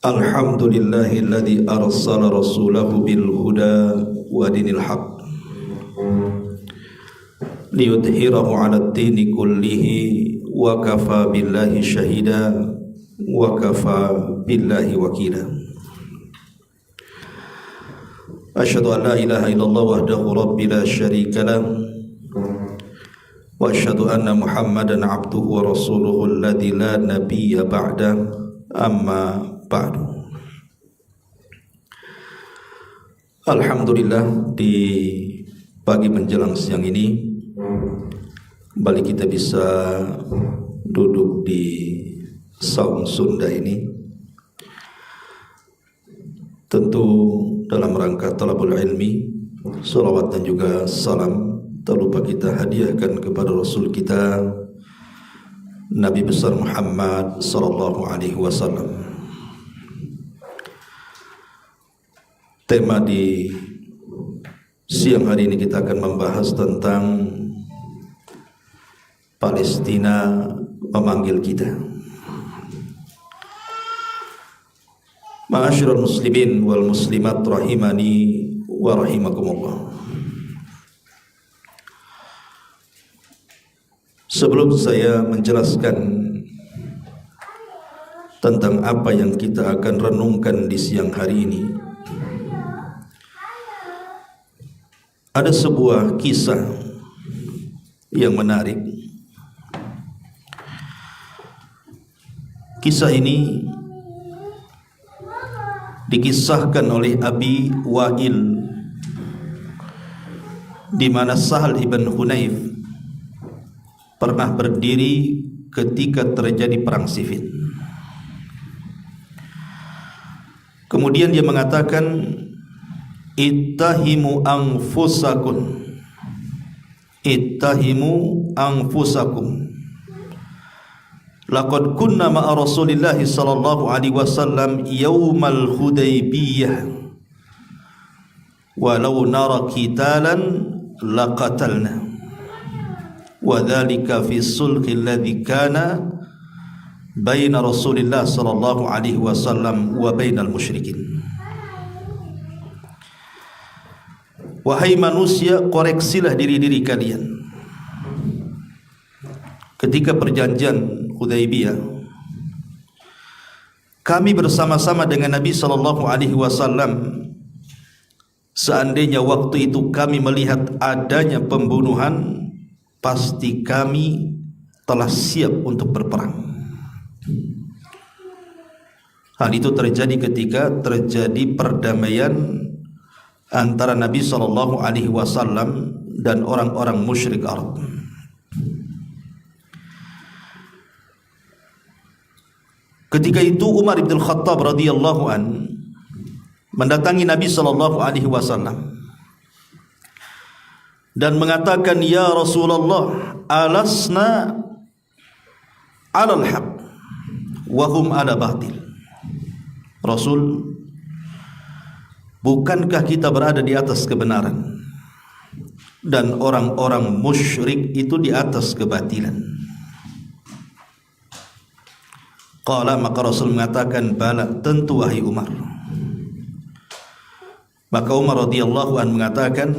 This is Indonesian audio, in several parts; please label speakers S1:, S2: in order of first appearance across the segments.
S1: Alhamdulillahilladzi arsala rasulahu bil huda wa dinil haq liyudhhirahu 'alad dini kullihi wa kafa billahi shahida wa kafa billahi wakila. Asyhadu an la ilaha illallah wahdahu rabbi la syarika lah wa asyhadu anna Muhammadan 'abduhu wa rasuluhu alladzi la nabiyya ba'da, amma ba'du. Alhamdulillah, di pagi menjelang siang ini kembali kita bisa duduk di saung Sunda ini, tentu dalam rangka talabul ilmi. Salawat dan juga salam tak lupa kita hadiahkan kepada Rasul kita Nabi besar Muhammad sallallahu alaihi wasallam. Tema di siang hari ini kita akan membahas tentang Palestina memanggil kita. Ma'asyiral muslimin wal muslimat rahimani wa rahimakumullah. Sebelum saya menjelaskan tentang apa yang kita akan renungkan di siang hari ini, ada sebuah kisah yang menarik. Kisah ini dikisahkan oleh Abi Wa'il, di mana Sahal ibn Hunayf pernah berdiri ketika terjadi perang Siffin. Kemudian dia mengatakan, ittahimu anfusakum, ittahimu anfusakum, laqad kunna ma'a Rasulillahi sallallahu alaihi wasallam yaumal Hudaybiyah walau nara qitalan laqatalna wa dhalika fi sulhi alladhi kana baina Rasulillah sallallahu alaihi wasallam wa bainal musyrikin. Wahai manusia, koreksilah diri-diri kalian. Ketika perjanjian Hudaybiyah, kami bersama-sama dengan Nabi sallallahu alaihi wasallam. Seandainya waktu itu kami melihat adanya pembunuhan, pasti kami telah siap untuk berperang. Hal itu terjadi ketika terjadi perdamaian antara Nabi sallallahu alaihi wasallam dan orang-orang musyrik Arab. Ketika itu Umar bin Khattab radhiyallahu an mendatangi Nabi sallallahu alaihi wasallam dan mengatakan, "Ya Rasulullah, alasna 'alal haq wa hum 'ala batil." Rasul, bukankah kita berada di atas kebenaran dan orang-orang musyrik itu di atas kebatilan? Qala, maka Rasul mengatakan, bala, tentu wahai Umar. Maka Umar radhiyallahu an mengatakan,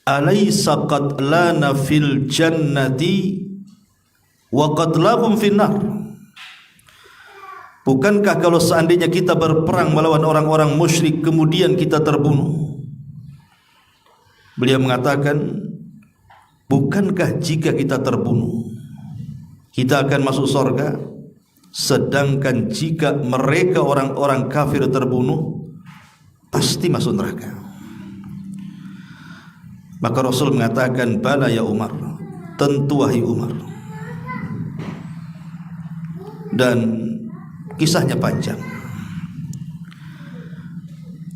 S1: alaysa qad lana fil jannati wa qad lahum fin nar. Bukankah kalau seandainya kita berperang melawan orang-orang musyrik kemudian kita terbunuh? Beliau mengatakan, bukankah jika kita terbunuh kita akan masuk surga, sedangkan jika mereka orang-orang kafir terbunuh pasti masuk neraka? Maka Rasul mengatakan, bala ya Umar, tentu wahai Umar. dan kisahnya panjang.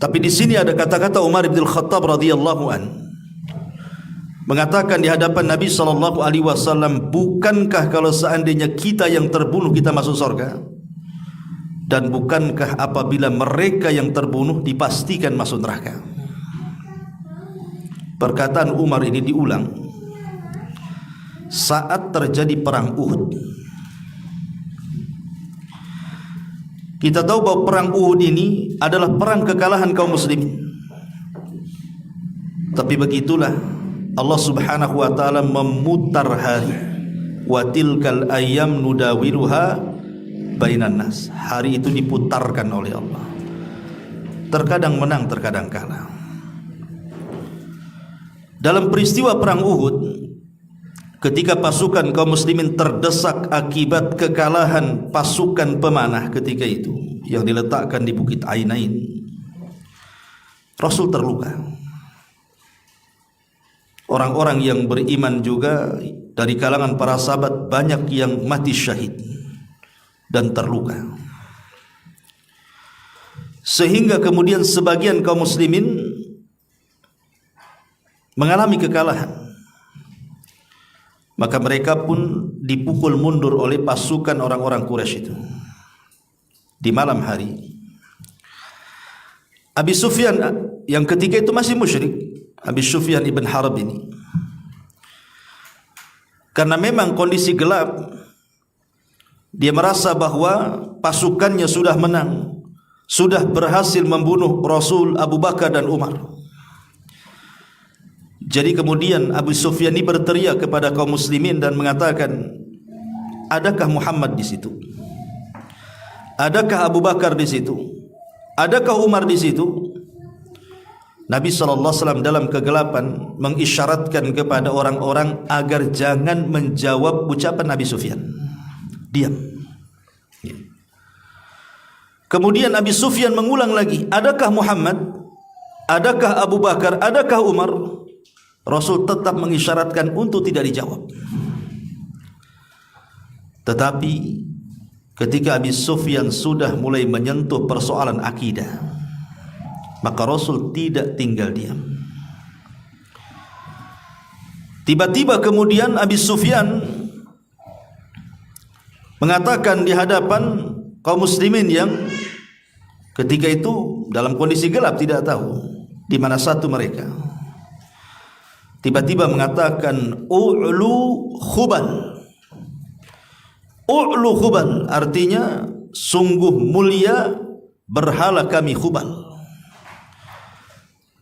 S1: Tapi di sini ada kata-kata Umar bin Khattab radhiyallahu an mengatakan di hadapan Nabi sallallahu alaihi wasallam, bukankah kalau seandainya kita yang terbunuh kita masuk surga? Dan bukankah apabila mereka yang terbunuh dipastikan masuk neraka? Perkataan Umar ini diulang saat terjadi perang Uhud. Kita tahu bahwa perang Uhud ini adalah perang kekalahan kaum muslimin. Tapi begitulah Allah Subhanahu wa taala memutar hari. Wa tilkal ayyam nudawiluha bainan nas. Hari itu diputarkan oleh Allah. Terkadang menang, terkadang kalah. Dalam peristiwa perang Uhud, ketika pasukan kaum muslimin terdesak akibat kekalahan pasukan pemanah ketika itu yang diletakkan di Bukit Ainain, Rasul terluka. Orang-orang yang beriman juga dari kalangan para sahabat banyak yang mati syahid dan terluka, sehingga kemudian sebagian kaum muslimin mengalami kekalahan. Maka mereka pun dipukul mundur oleh pasukan orang-orang Quraisy itu. Di malam hari, Abi Sufyan yang ketika itu masih musyrik, Abi Sufyan ibn Harb ini, karena memang kondisi gelap, dia merasa bahwa pasukannya sudah menang, sudah berhasil membunuh Rasul, Abu Bakar dan Umar. Jadi kemudian Abu Sufyan ini berteriak kepada kaum muslimin dan mengatakan, adakah Muhammad di situ? Adakah Abu Bakar di situ? Adakah Umar di situ? Nabi SAW dalam kegelapan mengisyaratkan kepada orang-orang agar jangan menjawab ucapan Abi Sufyan. Diam. Kemudian Abi Sufyan mengulang lagi, adakah Muhammad? Adakah Abu Bakar? Adakah Umar? Rasul tetap mengisyaratkan untuk tidak dijawab. Tetapi ketika Abi Sufyan sudah mulai menyentuh persoalan akidah, maka Rasul tidak tinggal diam. Tiba-tiba kemudian Abi Sufyan mengatakan di hadapan kaum muslimin yang ketika itu dalam kondisi gelap, tidak tahu di mana satu mereka, tiba-tiba mengatakan u'lu khubal. U'lu khubal artinya sungguh mulia berhala kami Khubal.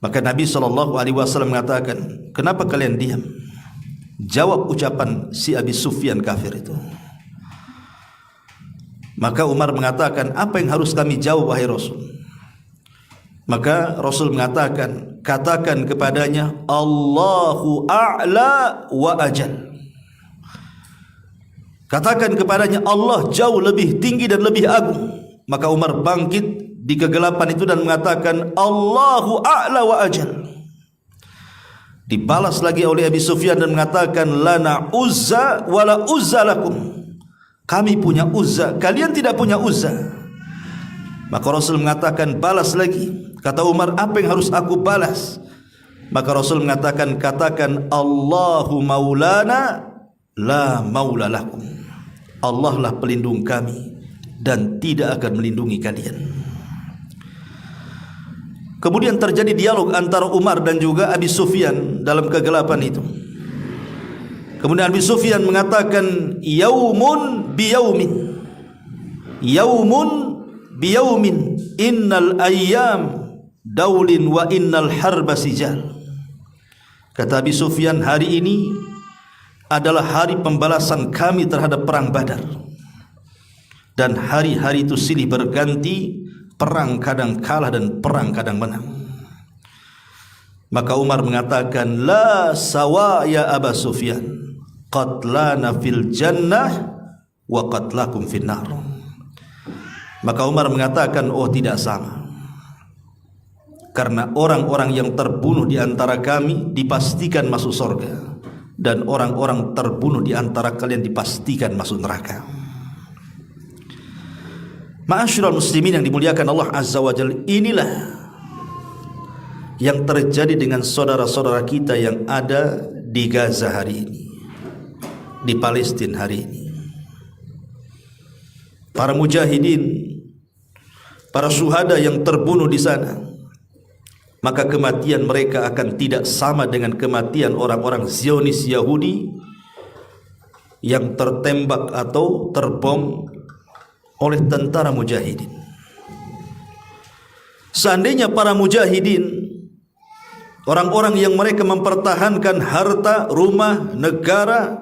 S1: Maka Nabi SAW mengatakan, kenapa kalian diam? Jawab ucapan si Abi Sufyan kafir itu. Maka Umar mengatakan, apa yang harus kami jawab wahai Rasul? Maka Rasul mengatakan, katakan kepadanya, Allahu a'la wa ajal. Katakan kepadanya, Allah jauh lebih tinggi dan lebih agung. Maka Umar bangkit di kegelapan itu dan mengatakan, Allahu a'la wa ajal. Dibalas lagi oleh Abi Sufyan dan mengatakan, lana uzza wala uzza lakum. Kami punya Uzza, kalian tidak punya Uzza. Maka Rasul mengatakan, balas lagi. Kata Umar, apa yang harus aku balas? Maka Rasul mengatakan, katakan Allahu maulana la maula lakum. Allah lah pelindung kami dan tidak akan melindungi kalian. Kemudian terjadi dialog antara Umar dan juga Abi Sufyan dalam kegelapan itu. Kemudian Abi Sufyan mengatakan, yaumun biyaumin, yaumun biyaumin, innal ayyam daulin wa innal harba sijal. Kata Abi Sufyan, hari ini adalah hari pembalasan kami terhadap perang Badar. Dan hari-hari itu silih berganti, perang kadang kalah dan perang kadang menang. Maka Umar mengatakan, la sawa ya Aba Sufyan, qatlana fil jannah wa qatlakum fin nar. Maka Umar mengatakan, oh tidak sama, karena orang-orang yang terbunuh di antara kami dipastikan masuk surga, dan orang-orang terbunuh di antara kalian dipastikan masuk neraka. Ma'asyiral muslimin yang dimuliakan Allah Azza wa Jalla, inilah yang terjadi dengan saudara-saudara kita yang ada di Gaza hari ini, di Palestina hari ini. Para mujahidin, para syuhada yang terbunuh di sana, maka kematian mereka akan tidak sama dengan kematian orang-orang Zionis Yahudi yang tertembak atau terbom oleh tentara mujahidin. Seandainya para mujahidin, orang-orang yang mereka mempertahankan harta, rumah, negara,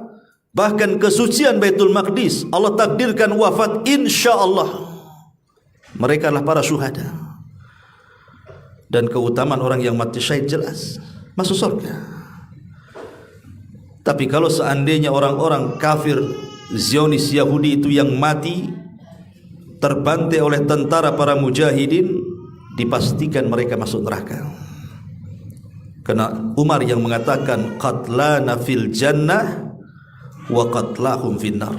S1: bahkan kesucian Baitul Maqdis, Allah takdirkan wafat, insyaallah mereka adalah para syuhada. Dan keutamaan orang yang mati syahid jelas masuk surga. Tapi kalau seandainya orang-orang kafir Zionis Yahudi itu yang mati terbantai oleh tentara para mujahidin, dipastikan mereka masuk neraka. Karena Umar yang mengatakan qatlana fil jannah wa qatlahum finnar.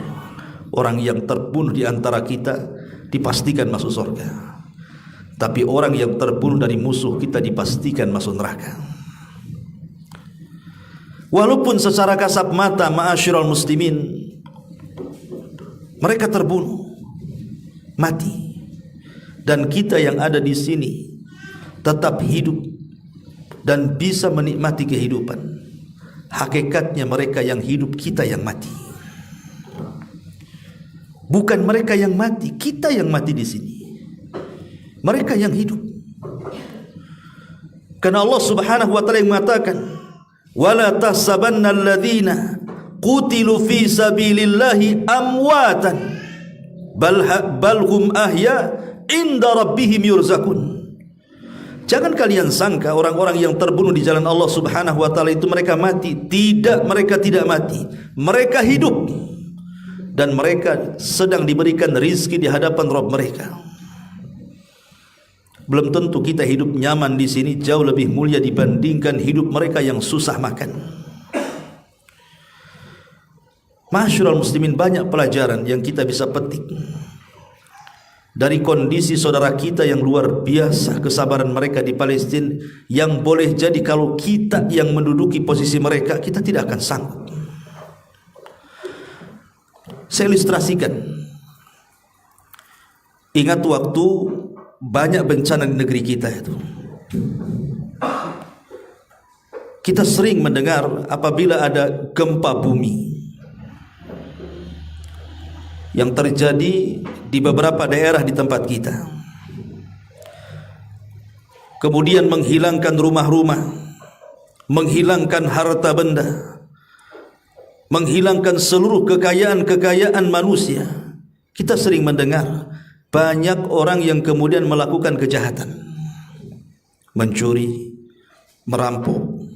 S1: Orang yang terbunuh di antara kita dipastikan masuk surga, tapi orang yang terbunuh dari musuh kita dipastikan masuk neraka. Walaupun secara kasat mata, ma'asyiral muslimin, mereka terbunuh, mati, dan kita yang ada di sini tetap hidup dan bisa menikmati kehidupan. Hakikatnya mereka yang hidup, kita yang mati. Bukan mereka yang mati, kita yang mati di sini. Mereka yang hidup. Karena Allah Subhanahu wa taala yang mengatakan, "Wala tahsabanna alladhina qutilu fi sabilillahi amwatan bal hum ahya inda rabbihim yurzakun." Jangan kalian sangka orang-orang yang terbunuh di jalan Allah Subhanahu wa taala itu mereka mati. Tidak, mereka tidak mati. Mereka hidup dan mereka sedang diberikan rizki di hadapan Rabb mereka. Belum tentu kita hidup nyaman di sini, jauh lebih mulia dibandingkan hidup mereka yang susah makan. Ma'asyiral muslimin, banyak pelajaran yang kita bisa petik dari kondisi saudara kita yang luar biasa, kesabaran mereka di Palestina, yang boleh jadi kalau kita yang menduduki posisi mereka, kita tidak akan sanggup. Saya ilustrasikan. Ingat waktu banyak bencana di negeri kita itu, kita sering mendengar apabila ada gempa bumi yang terjadi di beberapa daerah di tempat kita, kemudian menghilangkan rumah-rumah, menghilangkan harta benda, menghilangkan seluruh kekayaan-kekayaan manusia. Kita sering mendengar banyak orang yang kemudian melakukan kejahatan, mencuri, merampok,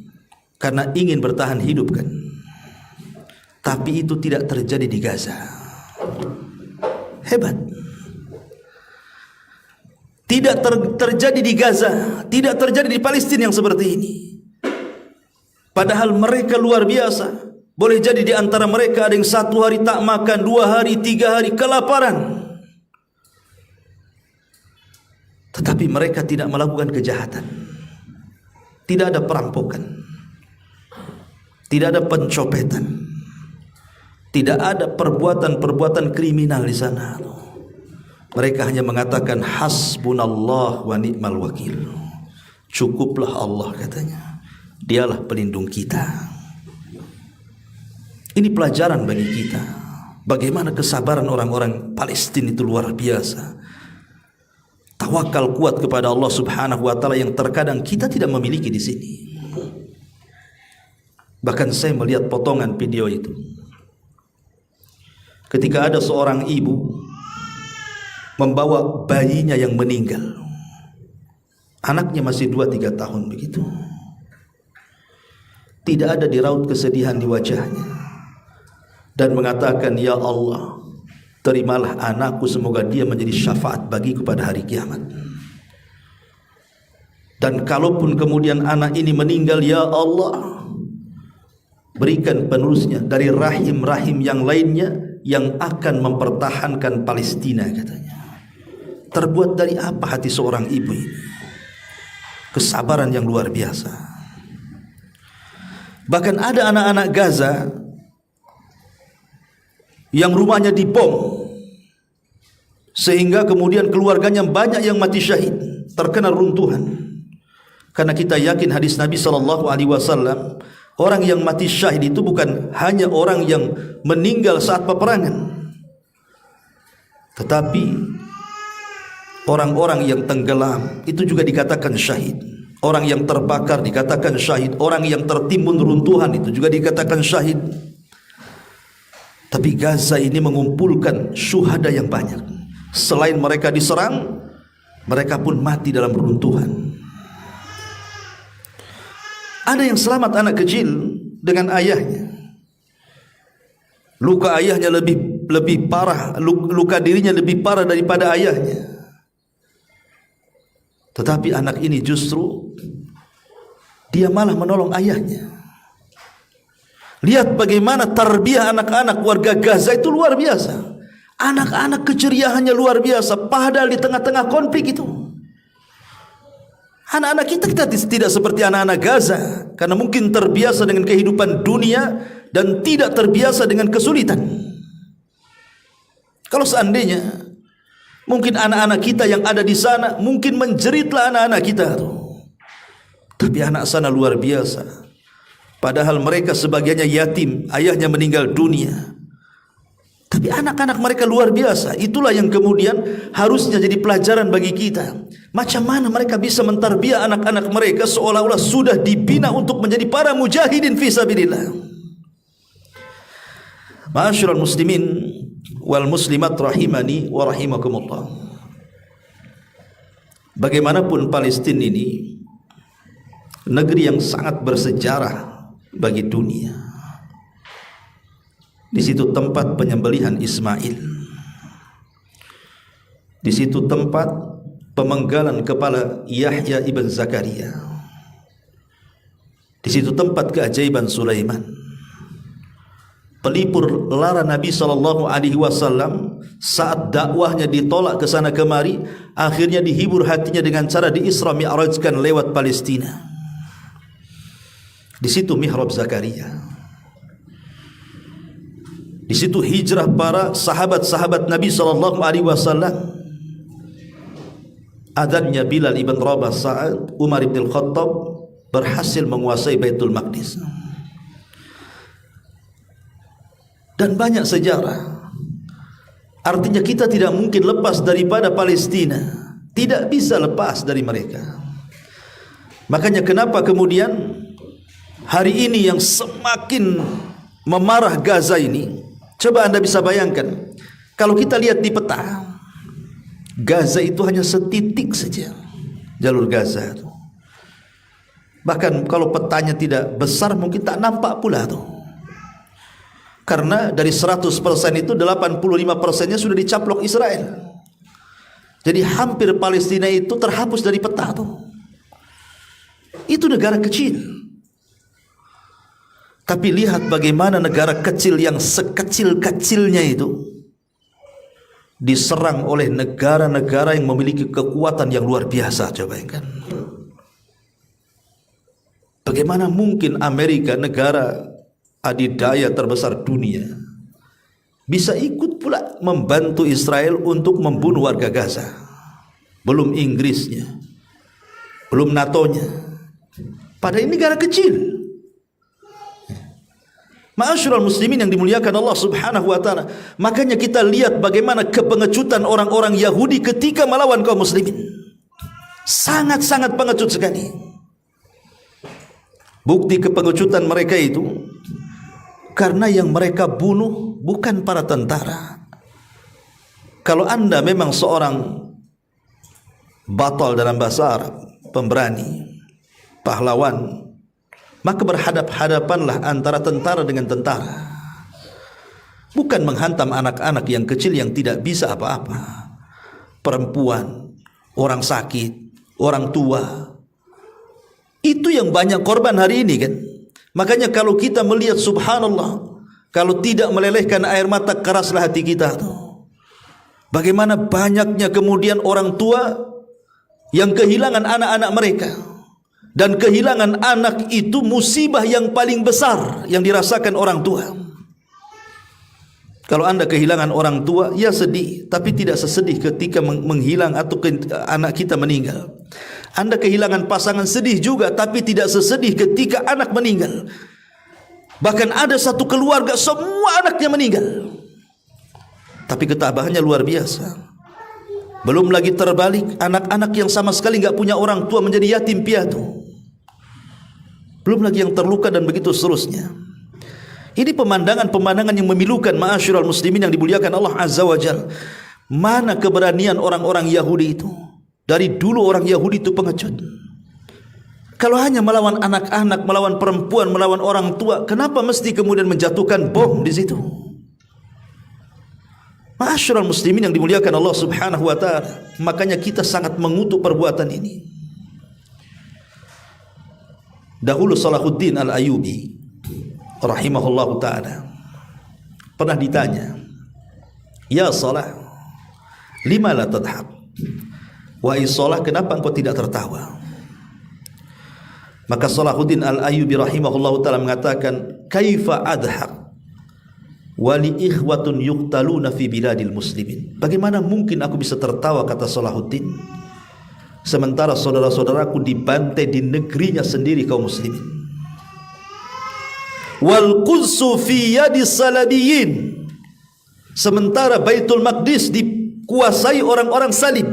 S1: karena ingin bertahan hidup kan. Tapi itu tidak terjadi di Gaza. Hebat. Tidak terjadi di Gaza, tidak terjadi di Palestina yang seperti ini. Padahal mereka luar biasa. Boleh jadi di antara mereka ada yang 1 hari tak makan, 2 hari, 3 hari kelaparan. Tetapi mereka tidak melakukan kejahatan. Tidak ada perampokan, tidak ada pencopetan, tidak ada perbuatan-perbuatan kriminal di sana. Mereka hanya mengatakan hasbunallah wa ni'mal wakil. Cukuplah Allah, katanya. Dialah pelindung kita. Ini pelajaran bagi kita. Bagaimana kesabaran orang-orang Palestina itu luar biasa. Tawakal kuat kepada Allah Subhanahu wa taala yang terkadang kita tidak memiliki di sini. Bahkan saya melihat potongan video itu. Ketika ada seorang ibu membawa bayinya yang meninggal. Anaknya masih 2-3 tahun begitu. Tidak ada di raut kesedihan di wajahnya. Dan mengatakan, "Ya Allah, terimalah anakku, semoga dia menjadi syafaat bagiku pada hari kiamat. Dan kalaupun kemudian anak ini meninggal, ya Allah, berikan penerusnya dari rahim-rahim yang lainnya yang akan mempertahankan Palestina," katanya. Terbuat dari apa hati seorang ibu ini? Kesabaran yang luar biasa. Bahkan ada anak-anak Gaza yang rumahnya dibom, sehingga kemudian keluarganya banyak yang mati syahid, terkena runtuhan. Karena kita yakin hadis Nabi SAW, orang yang mati syahid itu bukan hanya orang yang meninggal saat peperangan, tetapi orang-orang yang tenggelam itu juga dikatakan syahid. Orang yang terbakar dikatakan syahid. Orang yang tertimbun runtuhan itu juga dikatakan syahid. Tapi Gaza ini mengumpulkan syuhada yang banyak. Selain mereka diserang, mereka pun mati dalam runtuhan. Ada yang selamat anak kecil dengan ayahnya. Luka ayahnya lebih parah, luka dirinya lebih parah daripada ayahnya. Tetapi anak ini justru dia malah menolong ayahnya. Lihat bagaimana tarbiyah anak-anak warga Gaza itu luar biasa. Anak-anak keceriahannya luar biasa, padahal di tengah-tengah konflik itu. Anak-anak kita tidak seperti anak-anak Gaza, karena mungkin terbiasa dengan kehidupan dunia dan tidak terbiasa dengan kesulitan. Kalau seandainya mungkin anak-anak kita yang ada di sana, mungkin menjeritlah anak-anak kita tuh. Tapi anak sana luar biasa. Padahal mereka sebagiannya yatim, ayahnya meninggal dunia. Tapi anak-anak mereka luar biasa. Itulah yang kemudian harusnya jadi pelajaran bagi kita. Macam mana mereka bisa mentarbiyah anak-anak mereka seolah-olah sudah dibina untuk menjadi para mujahidin fisabilillah. Ma'asyiral muslimin wal muslimat rahimani wa rahimakumullah. Bagaimanapun Palestina ini negeri yang sangat bersejarah bagi dunia. Di situ tempat penyembelihan Ismail. Di situ tempat pemenggalan kepala Yahya ibn Zakaria. Di situ tempat keajaiban Sulaiman. Pelipur lara Nabi SAW saat dakwahnya ditolak ke sana kemari, akhirnya dihibur hatinya dengan cara di-Isra Mi'rajkan lewat Palestina. Di situ mihrab Zakaria. Di situ hijrah para sahabat-sahabat Nabi SAW. Adanya Bilal ibn Rabah saat Umar ibn Khattab berhasil menguasai Baitul Maqdis. Dan banyak sejarah. Artinya kita tidak mungkin lepas daripada Palestina. Tidak bisa lepas dari mereka. Makanya kenapa kemudian hari ini yang semakin memarah Gaza ini, coba Anda bisa bayangkan, kalau kita lihat di peta, Gaza itu hanya setitik saja jalur Gaza itu. Bahkan kalau petanya tidak besar mungkin tak nampak pula tuh. Karena dari 100% itu 85%-nya sudah dicaplok Israel. Jadi hampir Palestina itu terhapus dari peta tuh. Itu negara kecil. Tapi lihat bagaimana negara kecil yang sekecil-kecilnya itu diserang oleh negara-negara yang memiliki kekuatan yang luar biasa. Coba bayangkan. Bagaimana mungkin Amerika, negara adidaya terbesar dunia, bisa ikut pula membantu Israel untuk membunuh warga Gaza? Belum Inggrisnya, belum NATO-nya. Padahal ini negara kecil. Ma'asyiral muslimin yang dimuliakan Allah Subhanahu wa taala. Makanya kita lihat bagaimana kepengecutan orang-orang Yahudi ketika melawan kaum muslimin. Sangat-sangat pengecut sekali. Bukti kepengecutan mereka itu karena yang mereka bunuh bukan para tentara. Kalau Anda memang seorang batal dalam bahasa Arab, pemberani, pahlawan, maka berhadap-hadapanlah antara tentara dengan tentara. Bukan menghantam anak-anak yang kecil yang tidak bisa apa-apa, perempuan, orang sakit, orang tua. Itu yang banyak korban hari ini kan. Makanya kalau kita melihat subhanallah, kalau tidak melelehkan air mata, keraslah hati kita tuh. Bagaimana banyaknya kemudian orang tua yang kehilangan anak-anak mereka. Dan kehilangan anak itu musibah yang paling besar yang dirasakan orang tua. Kalau anda kehilangan orang tua, ya sedih, tapi tidak sesedih ketika menghilang atau anak kita meninggal. Anda kehilangan pasangan, sedih juga, tapi tidak sesedih ketika anak meninggal. Bahkan ada satu keluarga semua anaknya meninggal, tapi ketabahannya luar biasa. Belum lagi terbalik, anak-anak yang sama sekali enggak punya orang tua menjadi yatim piatu. Belum lagi yang terluka dan begitu seterusnya. Ini pemandangan-pemandangan yang memilukan, ma'asyiral muslimin yang dimuliakan Allah Azza wa Jalla. Mana keberanian orang-orang Yahudi itu? Dari dulu orang Yahudi itu pengecut. Kalau hanya melawan anak-anak, melawan perempuan, melawan orang tua, kenapa mesti kemudian menjatuhkan bom di situ? Ma'asyiral muslimin yang dimuliakan Allah Subhanahu wa taala. Makanya kita sangat mengutuk perbuatan ini. Dahulu Salahuddin Al-Ayyubi rahimahullahu ta'ala pernah ditanya, "Ya Salah, lima la tadhak?" Wahai Salah, kenapa engkau tidak tertawa? Maka Salahuddin Al-Ayyubi rahimahullahu ta'ala mengatakan, "Kaifa adhak wa li ikhwatun yuqtaluna fi biladil muslimin." Bagaimana mungkin aku bisa tertawa, kata Salahuddin, sementara saudara-saudaraku dibantai di negerinya sendiri kaum muslimin. Wal qudsu fi yadi salabiyin, sementara Baitul Maqdis dikuasai orang-orang salib.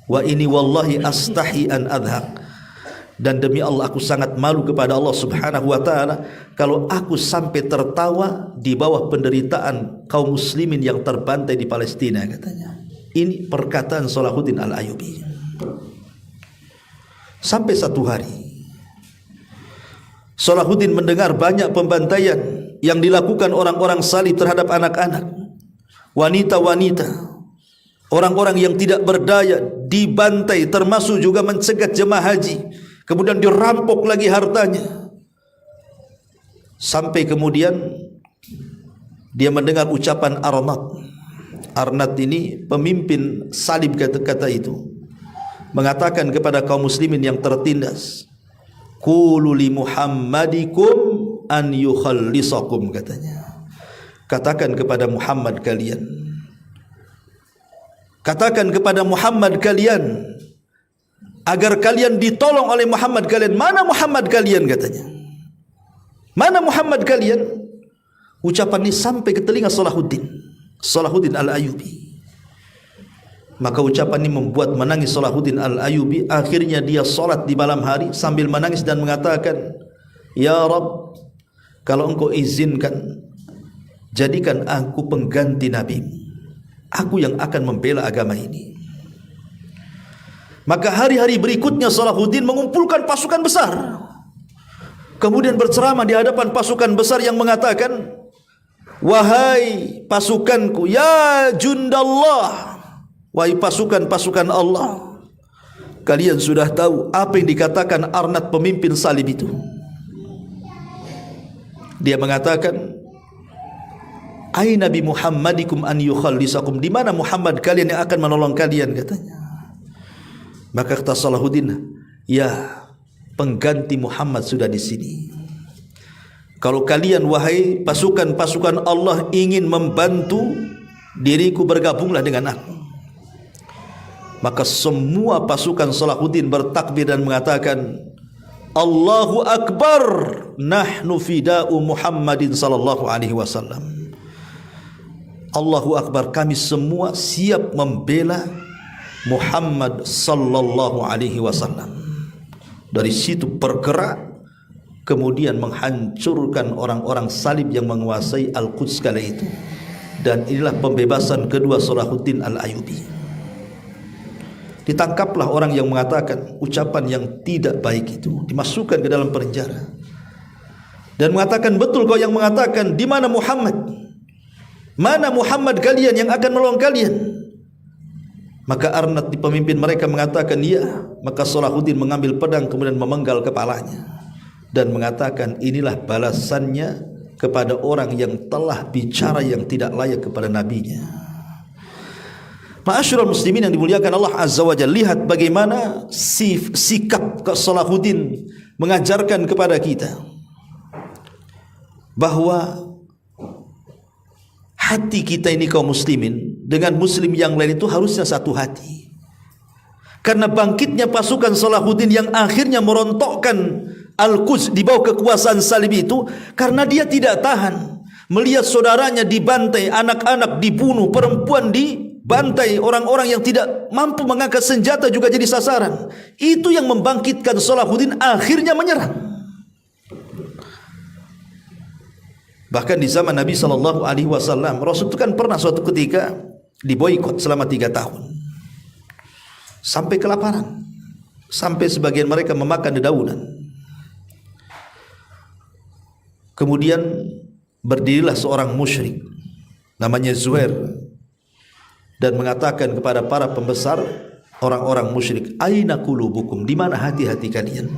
S1: Wa ini wallahi astahi an adhak, dan demi Allah aku sangat malu kepada Allah Subhanahu wa taala kalau aku sampai tertawa di bawah penderitaan kaum muslimin yang terbantai di Palestina, katanya. Ini perkataan Salahuddin Al-Ayyubi. Sampai satu hari Salahuddin mendengar banyak pembantaian yang dilakukan orang-orang salib terhadap anak-anak, wanita-wanita, orang-orang yang tidak berdaya dibantai, termasuk juga mencegat jemaah haji, kemudian dirampok lagi hartanya. Sampai kemudian dia mendengar ucapan Arnat. Arnat ini pemimpin salib, kata itu, mengatakan kepada kaum muslimin yang tertindas, "Qulu li Muhammadikum an yukhallisakum," katanya. Katakan kepada Muhammad kalian, katakan kepada Muhammad kalian agar kalian ditolong oleh Muhammad kalian. Mana Muhammad kalian, katanya. Mana Muhammad kalian? Ucapan ini sampai ke telinga Salahuddin Al-Ayyubi. Maka ucapan ini membuat menangis Salahuddin Al-Ayyubi. Akhirnya dia salat di malam hari sambil menangis dan mengatakan, "Ya Rabb, kalau engkau izinkan, jadikan aku pengganti Nabi. Aku yang akan membela agama ini." Maka hari-hari berikutnya Salahuddin mengumpulkan pasukan besar, kemudian berceramah di hadapan pasukan besar yang mengatakan, "Wahai pasukanku, ya jundallah, wahai pasukan-pasukan Allah, kalian sudah tahu apa yang dikatakan Arnat, pemimpin salib itu. Dia mengatakan, aina bi Muhammadikum an yukhallisakum, di mana Muhammad kalian yang akan menolong kalian, katanya. Maka kata Salahuddin, ya, pengganti Muhammad sudah di sini. Kalau kalian wahai pasukan-pasukan Allah ingin membantu diriku, bergabunglah dengan aku." Maka semua pasukan Salahuddin bertakbir dan mengatakan, "Allahu Akbar, nahnu fida'u Muhammadin sallallahu alaihi wasallam." Allahu Akbar, kami semua siap membela Muhammad sallallahu alaihi wasallam. Dari situ bergerak, kemudian menghancurkan orang-orang salib yang menguasai Al-Quds kala itu. Dan inilah pembebasan kedua Salahuddin Al-Ayyubi. Ditangkaplah orang yang mengatakan ucapan yang tidak baik itu, dimasukkan ke dalam penjara dan mengatakan, "Betul kau yang mengatakan, di mana Muhammad? Mana Muhammad kalian yang akan menolong kalian?" Maka Arnat, di pemimpin mereka, mengatakan, "Ya." Maka Salahuddin mengambil pedang kemudian memenggal kepalanya dan mengatakan, "Inilah balasannya kepada orang yang telah bicara yang tidak layak kepada nabinya." Ma'asyiral muslimin yang dimuliakan Allah Azza wa Jalla, lihat bagaimana sikap Salahuddin mengajarkan kepada kita bahwa hati kita ini kaum muslimin dengan muslim yang lain itu harusnya satu hati. Karena bangkitnya pasukan Salahuddin yang akhirnya merontokkan Al-Quds di bawah kekuasaan Salib itu karena dia tidak tahan melihat saudaranya dibantai, anak-anak dibunuh, perempuan dibantai, orang-orang yang tidak mampu mengangkat senjata juga jadi sasaran. Itu yang membangkitkan Salahuddin akhirnya menyerang. Bahkan di zaman Nabi SAW, Rasul itu kan pernah suatu ketika diboikot selama 3 tahun. Sampai kelaparan. Sampai sebagian mereka memakan dedaunan. Kemudian berdirilah seorang musyrik namanya Zuhair dan mengatakan kepada para pembesar orang-orang musyrik, aina qulubukum, di mana hati-hati kalian?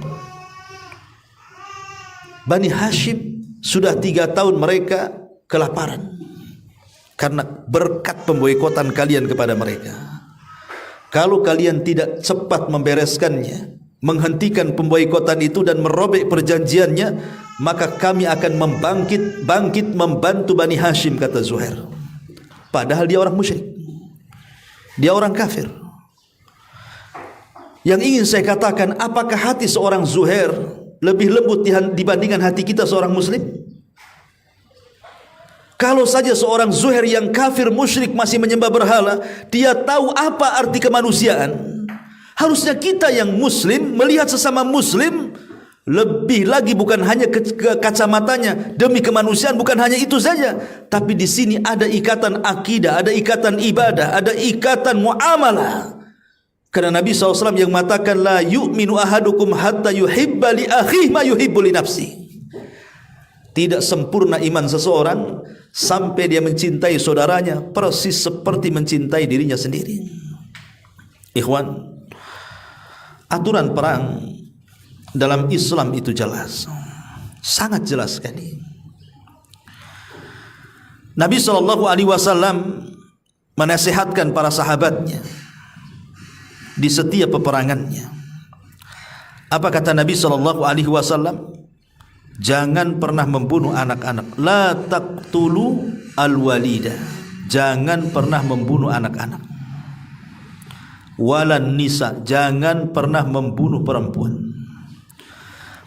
S1: Bani Hashim sudah 3 tahun mereka kelaparan karena berkat pemboikotan kalian kepada mereka. Kalau kalian tidak cepat membereskannya, menghentikan pemboikotan itu dan merobek perjanjiannya, maka kami akan bangkit membantu Bani Hashim, kata Zuhair. Padahal dia orang musyrik, dia orang kafir. Yang ingin saya katakan, apakah hati seorang Zuhair lebih lembut dibandingkan hati kita seorang muslim? Kalau saja seorang Zuhair yang kafir musyrik masih menyembah berhala, dia tahu apa arti kemanusiaan. Harusnya kita yang muslim melihat sesama muslim lebih lagi, bukan hanya ke kacamatanya demi kemanusiaan, bukan hanya itu saja, tapi di sini ada ikatan akidah, ada ikatan ibadah, ada ikatan muamalah. Karena Nabi SAW yang mengatakan, la yu'minu ahadukum hatta yuhibba li akhihi ma yuhibbu li nafsi. Tidak sempurna iman seseorang sampai dia mencintai saudaranya persis seperti mencintai dirinya sendiri. Ikhwan, aturan perang dalam Islam itu jelas, sangat jelas sekali. Nabi SAW menasihatkan para sahabatnya di setiap peperangannya. Apa kata Nabi SAW? Jangan pernah membunuh anak-anak. La taqtulu al-walida. Jangan pernah membunuh anak-anak. Walan nisa. Jangan pernah membunuh perempuan.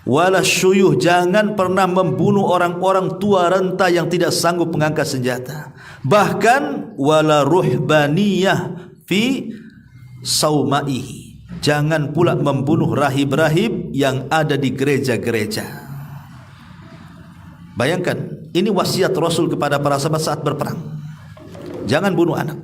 S1: Wala syuyuh. Jangan pernah membunuh orang-orang tua renta yang tidak sanggup mengangkat senjata. Bahkan wala ruhbaniyah fi saumaihi. Jangan pula membunuh rahib-rahib yang ada di gereja-gereja. Bayangkan, ini wasiat Rasul kepada para sahabat saat berperang. Jangan bunuh anak,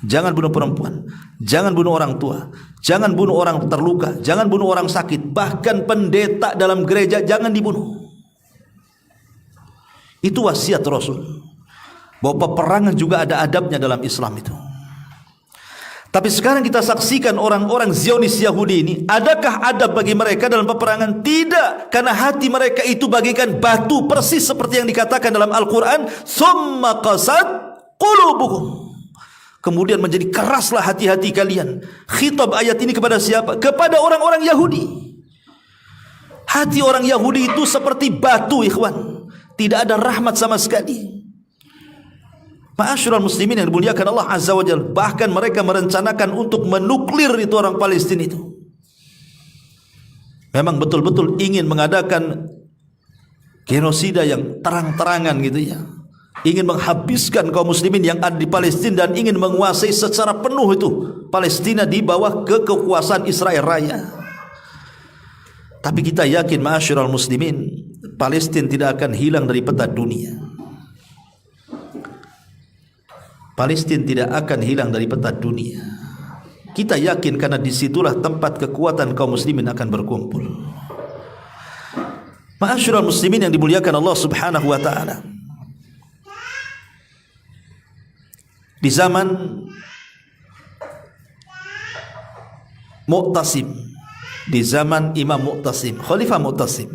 S1: jangan bunuh perempuan, jangan bunuh orang tua, jangan bunuh orang terluka, jangan bunuh orang sakit, bahkan pendeta dalam gereja jangan dibunuh. Itu wasiat Rasul. Bahwa peperangan juga ada adabnya dalam Islam itu. Tapi sekarang kita saksikan orang-orang Zionis Yahudi ini, adakah adab bagi mereka dalam peperangan? Tidak, karena hati mereka itu bagaikan batu, persis seperti yang dikatakan dalam Al-Quran, summa qasat qulubukum. Kemudian menjadi keraslah hati-hati kalian. Khitab ayat ini kepada siapa? Kepada orang-orang Yahudi. Hati orang Yahudi itu seperti batu, ikhwan. Tidak ada rahmat sama sekali. Ma'asyiral muslimin yang dimuliakan Allah Azza wa Jalla, bahkan mereka merencanakan untuk menuklir itu orang Palestina itu. Memang betul-betul ingin mengadakan genosida yang terang-terangan gitu ya. Ingin menghabiskan kaum muslimin yang ada di Palestina dan ingin menguasai secara penuh itu Palestina di bawah kekuasaan Israel Raya. Tapi kita yakin ma'asyiral muslimin, Palestina tidak akan hilang dari peta dunia. Palestina tidak akan hilang dari peta dunia. Kita yakin karena disitulah tempat kekuatan kaum muslimin akan berkumpul. Ma'asyiral muslimin yang dimuliakan Allah Subhanahu wa taala. Di zaman Mu'tasim, di zaman Imam Mu'tasim, Khalifah Mu'tasim,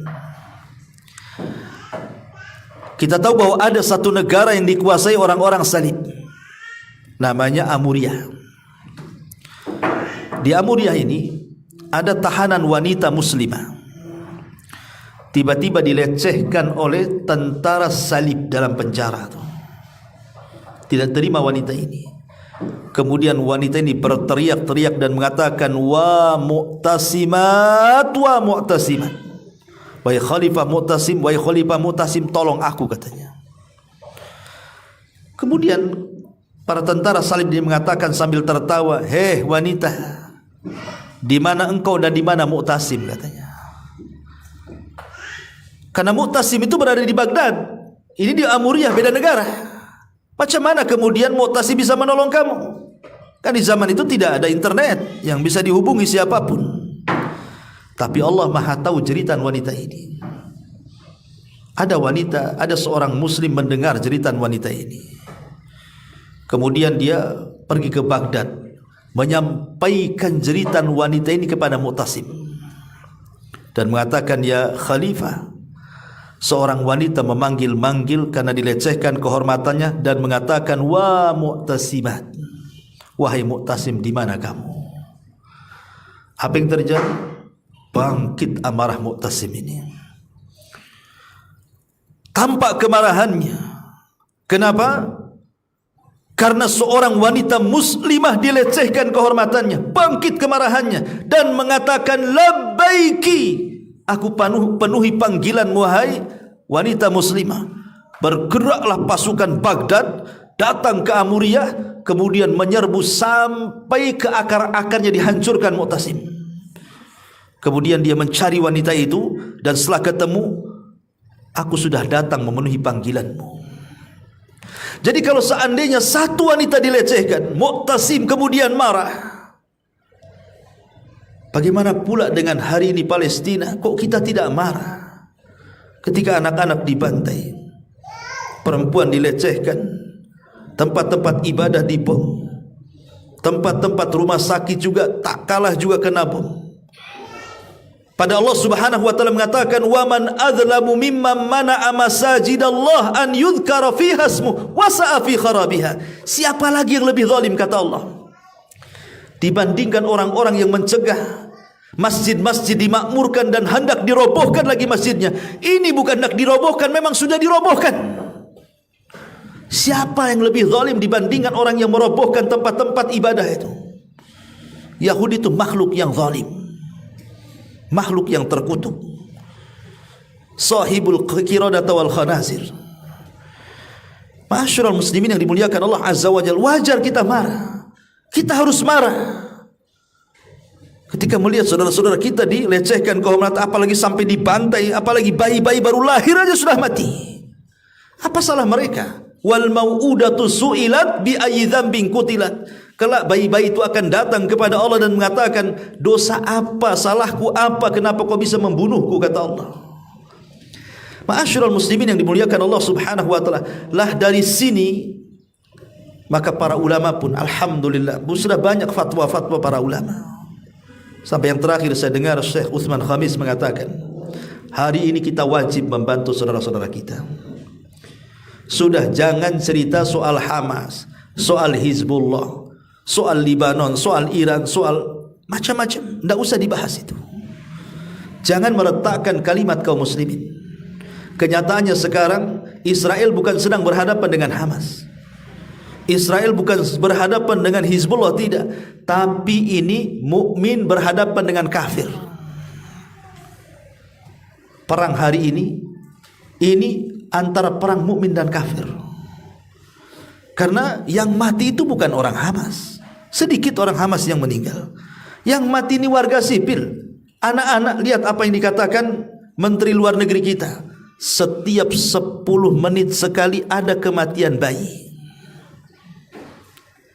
S1: kita tahu bahwa ada satu negara yang dikuasai orang-orang salib, namanya Amuriyah. Di Amuriah ini ada tahanan wanita muslimah, tiba-tiba dilecehkan oleh tentara salib dalam penjara tuh. Tidak terima wanita ini. Kemudian wanita ini berteriak-teriak dan mengatakan, wa mu'tasimat, wa mu'tasimat, wahai khalifah Mu'tasim, wahai khalifah Mu'tasim, tolong aku, katanya. Kemudian para tentara salib ini mengatakan sambil tertawa, hei wanita, di mana engkau dan di mana Mu'tasim, katanya. Karena Mu'tasim itu berada di Baghdad, ini di Amuriah, beda negara. Macam mana kemudian Mu'tasim bisa menolong kamu? Kan di zaman itu tidak ada internet yang bisa dihubungi siapapun. Tapi Allah Maha tahu jeritan wanita ini. Ada wanita, ada seorang muslim mendengar jeritan wanita ini. Kemudian dia pergi ke Baghdad, menyampaikan jeritan wanita ini kepada Mu'tasim dan mengatakan, ya khalifah, seorang wanita memanggil-manggil karena dilecehkan kehormatannya dan mengatakan, wa mu'tasimat, wahai Mu'tasim, di mana kamu? Apa yang terjadi? Bangkit amarah Mu'tasim ini. Tampak kemarahannya. Kenapa? Karena seorang wanita muslimah dilecehkan kehormatannya. Bangkit kemarahannya dan mengatakan, labbaiki, aku penuhi panggilan wahai wanita muslimah. Bergeraklah pasukan Baghdad datang ke Amuriah, kemudian menyerbu sampai ke akar-akarnya, dihancurkan Mu'tasim. Kemudian dia mencari wanita itu dan setelah ketemu, aku sudah datang memenuhi panggilanmu. Jadi kalau seandainya satu wanita dilecehkan, Mu'tasim kemudian marah, bagaimana pula dengan hari ini Palestina? Kok kita tidak marah ketika anak-anak dibantai, perempuan dilecehkan, tempat-tempat ibadah dibom, tempat-tempat rumah sakit juga tak kalah juga kena bom. Pada Allah Subhanahu wa taala mengatakan, wa man adzlamu mimman mana'a masajidallah an yudhkara fiha ismuhu wa sa'a fi kharabiha. Siapa lagi yang lebih zalim, kata Allah, dibandingkan orang-orang yang mencegah masjid-masjid dimakmurkan dan hendak dirobohkan lagi masjidnya. Ini bukan hendak dirobohkan, memang sudah dirobohkan. Siapa yang lebih zalim dibandingkan orang yang merobohkan tempat-tempat ibadah itu? Yahudi itu makhluk yang zalim, makhluk yang terkutuk, sahibul qiradata wal khanazir. Ma'asyiral muslimin yang dimuliakan Allah Azza wa Jalla, wajar kita marah. Kita harus marah ketika melihat saudara-saudara kita dilecehkan kehormatan, apalagi sampai dibantai, apalagi bayi-bayi baru lahir aja sudah mati. Apa salah mereka? Wal mau'udatu su'ilat bi ayyi dzambin qutilat. Kelak bayi-bayi itu akan datang kepada Allah dan mengatakan, dosa apa, salahku apa, kenapa kau bisa membunuhku, kata Allah. Ma'asyiral muslimin yang dimuliakan Allah Subhanahu wa taala, lah dari sini maka para ulama pun alhamdulillah sudah banyak fatwa-fatwa para ulama. Sampai yang terakhir saya dengar Syekh Utsman Khamis mengatakan, hari ini kita wajib membantu saudara-saudara kita. Sudah jangan cerita soal Hamas, soal Hizbullah, soal Libanon, soal Iran, soal macam-macam, tidak usah dibahas itu. Jangan meretakkan kalimat kaum muslimin. Kenyataannya sekarang Israel bukan sedang berhadapan dengan Hamas, Israel bukan berhadapan dengan Hizbullah, tidak, tapi ini mukmin berhadapan dengan kafir. Perang hari ini antara perang mukmin dan kafir. Karena yang mati itu bukan orang Hamas, sedikit orang Hamas yang meninggal. Yang mati ini warga sipil, anak-anak. Lihat apa yang dikatakan Menteri Luar Negeri kita, setiap 10 menit sekali ada kematian bayi.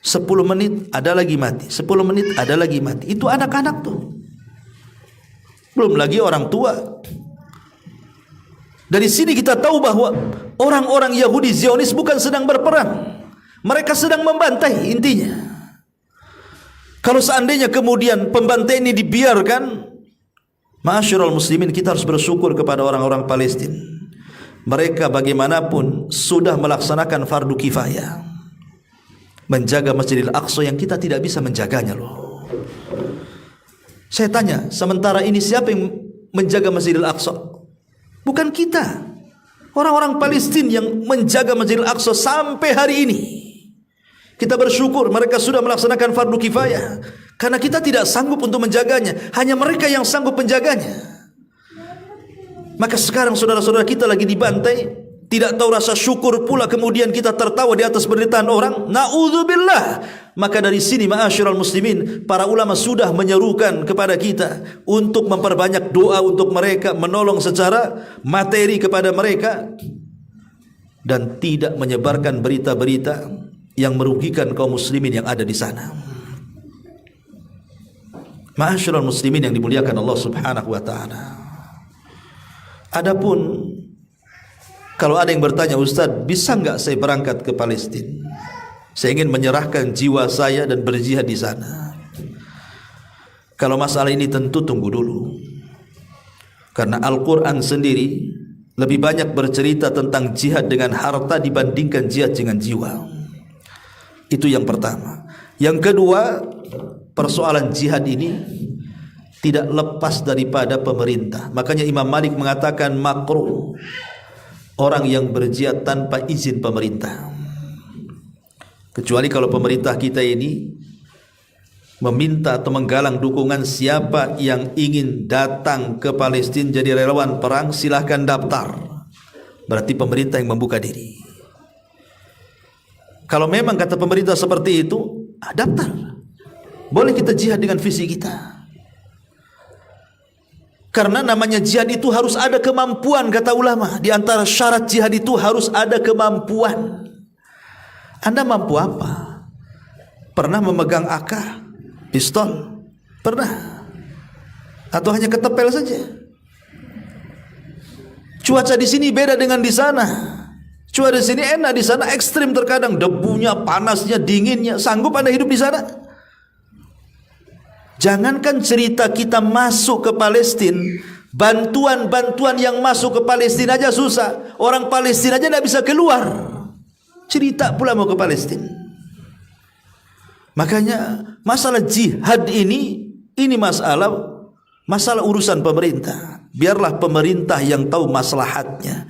S1: 10 menit ada lagi mati, 10 menit ada lagi mati. Itu anak-anak tuh, belum lagi orang tua. Dari sini kita tahu bahwa orang-orang Yahudi Zionis bukan sedang berperang, mereka sedang membantai intinya. Kalau seandainya kemudian pembantaian ini dibiarkan, ma'asyiral muslimin, kita harus bersyukur kepada orang-orang Palestina. Mereka bagaimanapun sudah melaksanakan fardu kifayah, menjaga Masjidil Aqsa yang kita tidak bisa menjaganya loh. Saya tanya, sementara ini siapa yang menjaga Masjidil Aqsa? Bukan kita. Orang-orang Palestina yang menjaga Masjidil Aqsa sampai hari ini. Kita bersyukur mereka sudah melaksanakan fardu kifayah, karena kita tidak sanggup untuk menjaganya. Hanya mereka yang sanggup menjaganya. Maka sekarang saudara-saudara kita lagi dibantai, tidak tahu rasa syukur pula, kemudian kita tertawa di atas penderitaan orang. Na'udzubillah. Maka dari sini ma'asyiral muslimin, para ulama sudah menyerukan kepada kita untuk memperbanyak doa untuk mereka, menolong secara materi kepada mereka, dan tidak menyebarkan berita-berita yang merugikan kaum muslimin yang ada di sana. Ma'asyiral muslimin yang dimuliakan Allah Subhanahu wa taala. Adapun kalau ada yang bertanya, Ustaz, bisa enggak saya berangkat ke Palestina? Saya ingin menyerahkan jiwa saya dan berjihad di sana. Kalau masalah ini tentu tunggu dulu. Karena Al-Quran sendiri lebih banyak bercerita tentang jihad dengan harta dibandingkan jihad dengan jiwa. Itu yang pertama. Yang kedua, persoalan jihad ini tidak lepas daripada pemerintah. Makanya Imam Malik mengatakan makruh orang yang berjihad tanpa izin pemerintah. Kecuali kalau pemerintah kita ini meminta atau menggalang dukungan, siapa yang ingin datang ke Palestina jadi relawan perang, silahkan daftar. Berarti pemerintah yang membuka diri. Kalau memang kata pemerintah seperti itu, daftar. Boleh kita jihad dengan visi kita. Karena namanya jihad itu harus ada kemampuan, kata ulama. Di antara syarat jihad itu harus ada kemampuan. Anda mampu apa? Pernah memegang AK, pistol? Pernah? Atau hanya ketepel saja? Cuaca di sini beda dengan di sana. Cuaca di sini enak, di sana ekstrim terkadang, debunya, panasnya, dinginnya. Sanggup Anda hidup di sana? Jangankan cerita kita masuk ke Palestina, bantuan-bantuan yang masuk ke Palestina aja susah. Orang Palestina aja tidak bisa keluar. Cerita pula mau ke Palestina. Makanya masalah jihad ini masalah urusan pemerintah. Biarlah pemerintah yang tahu maslahatnya.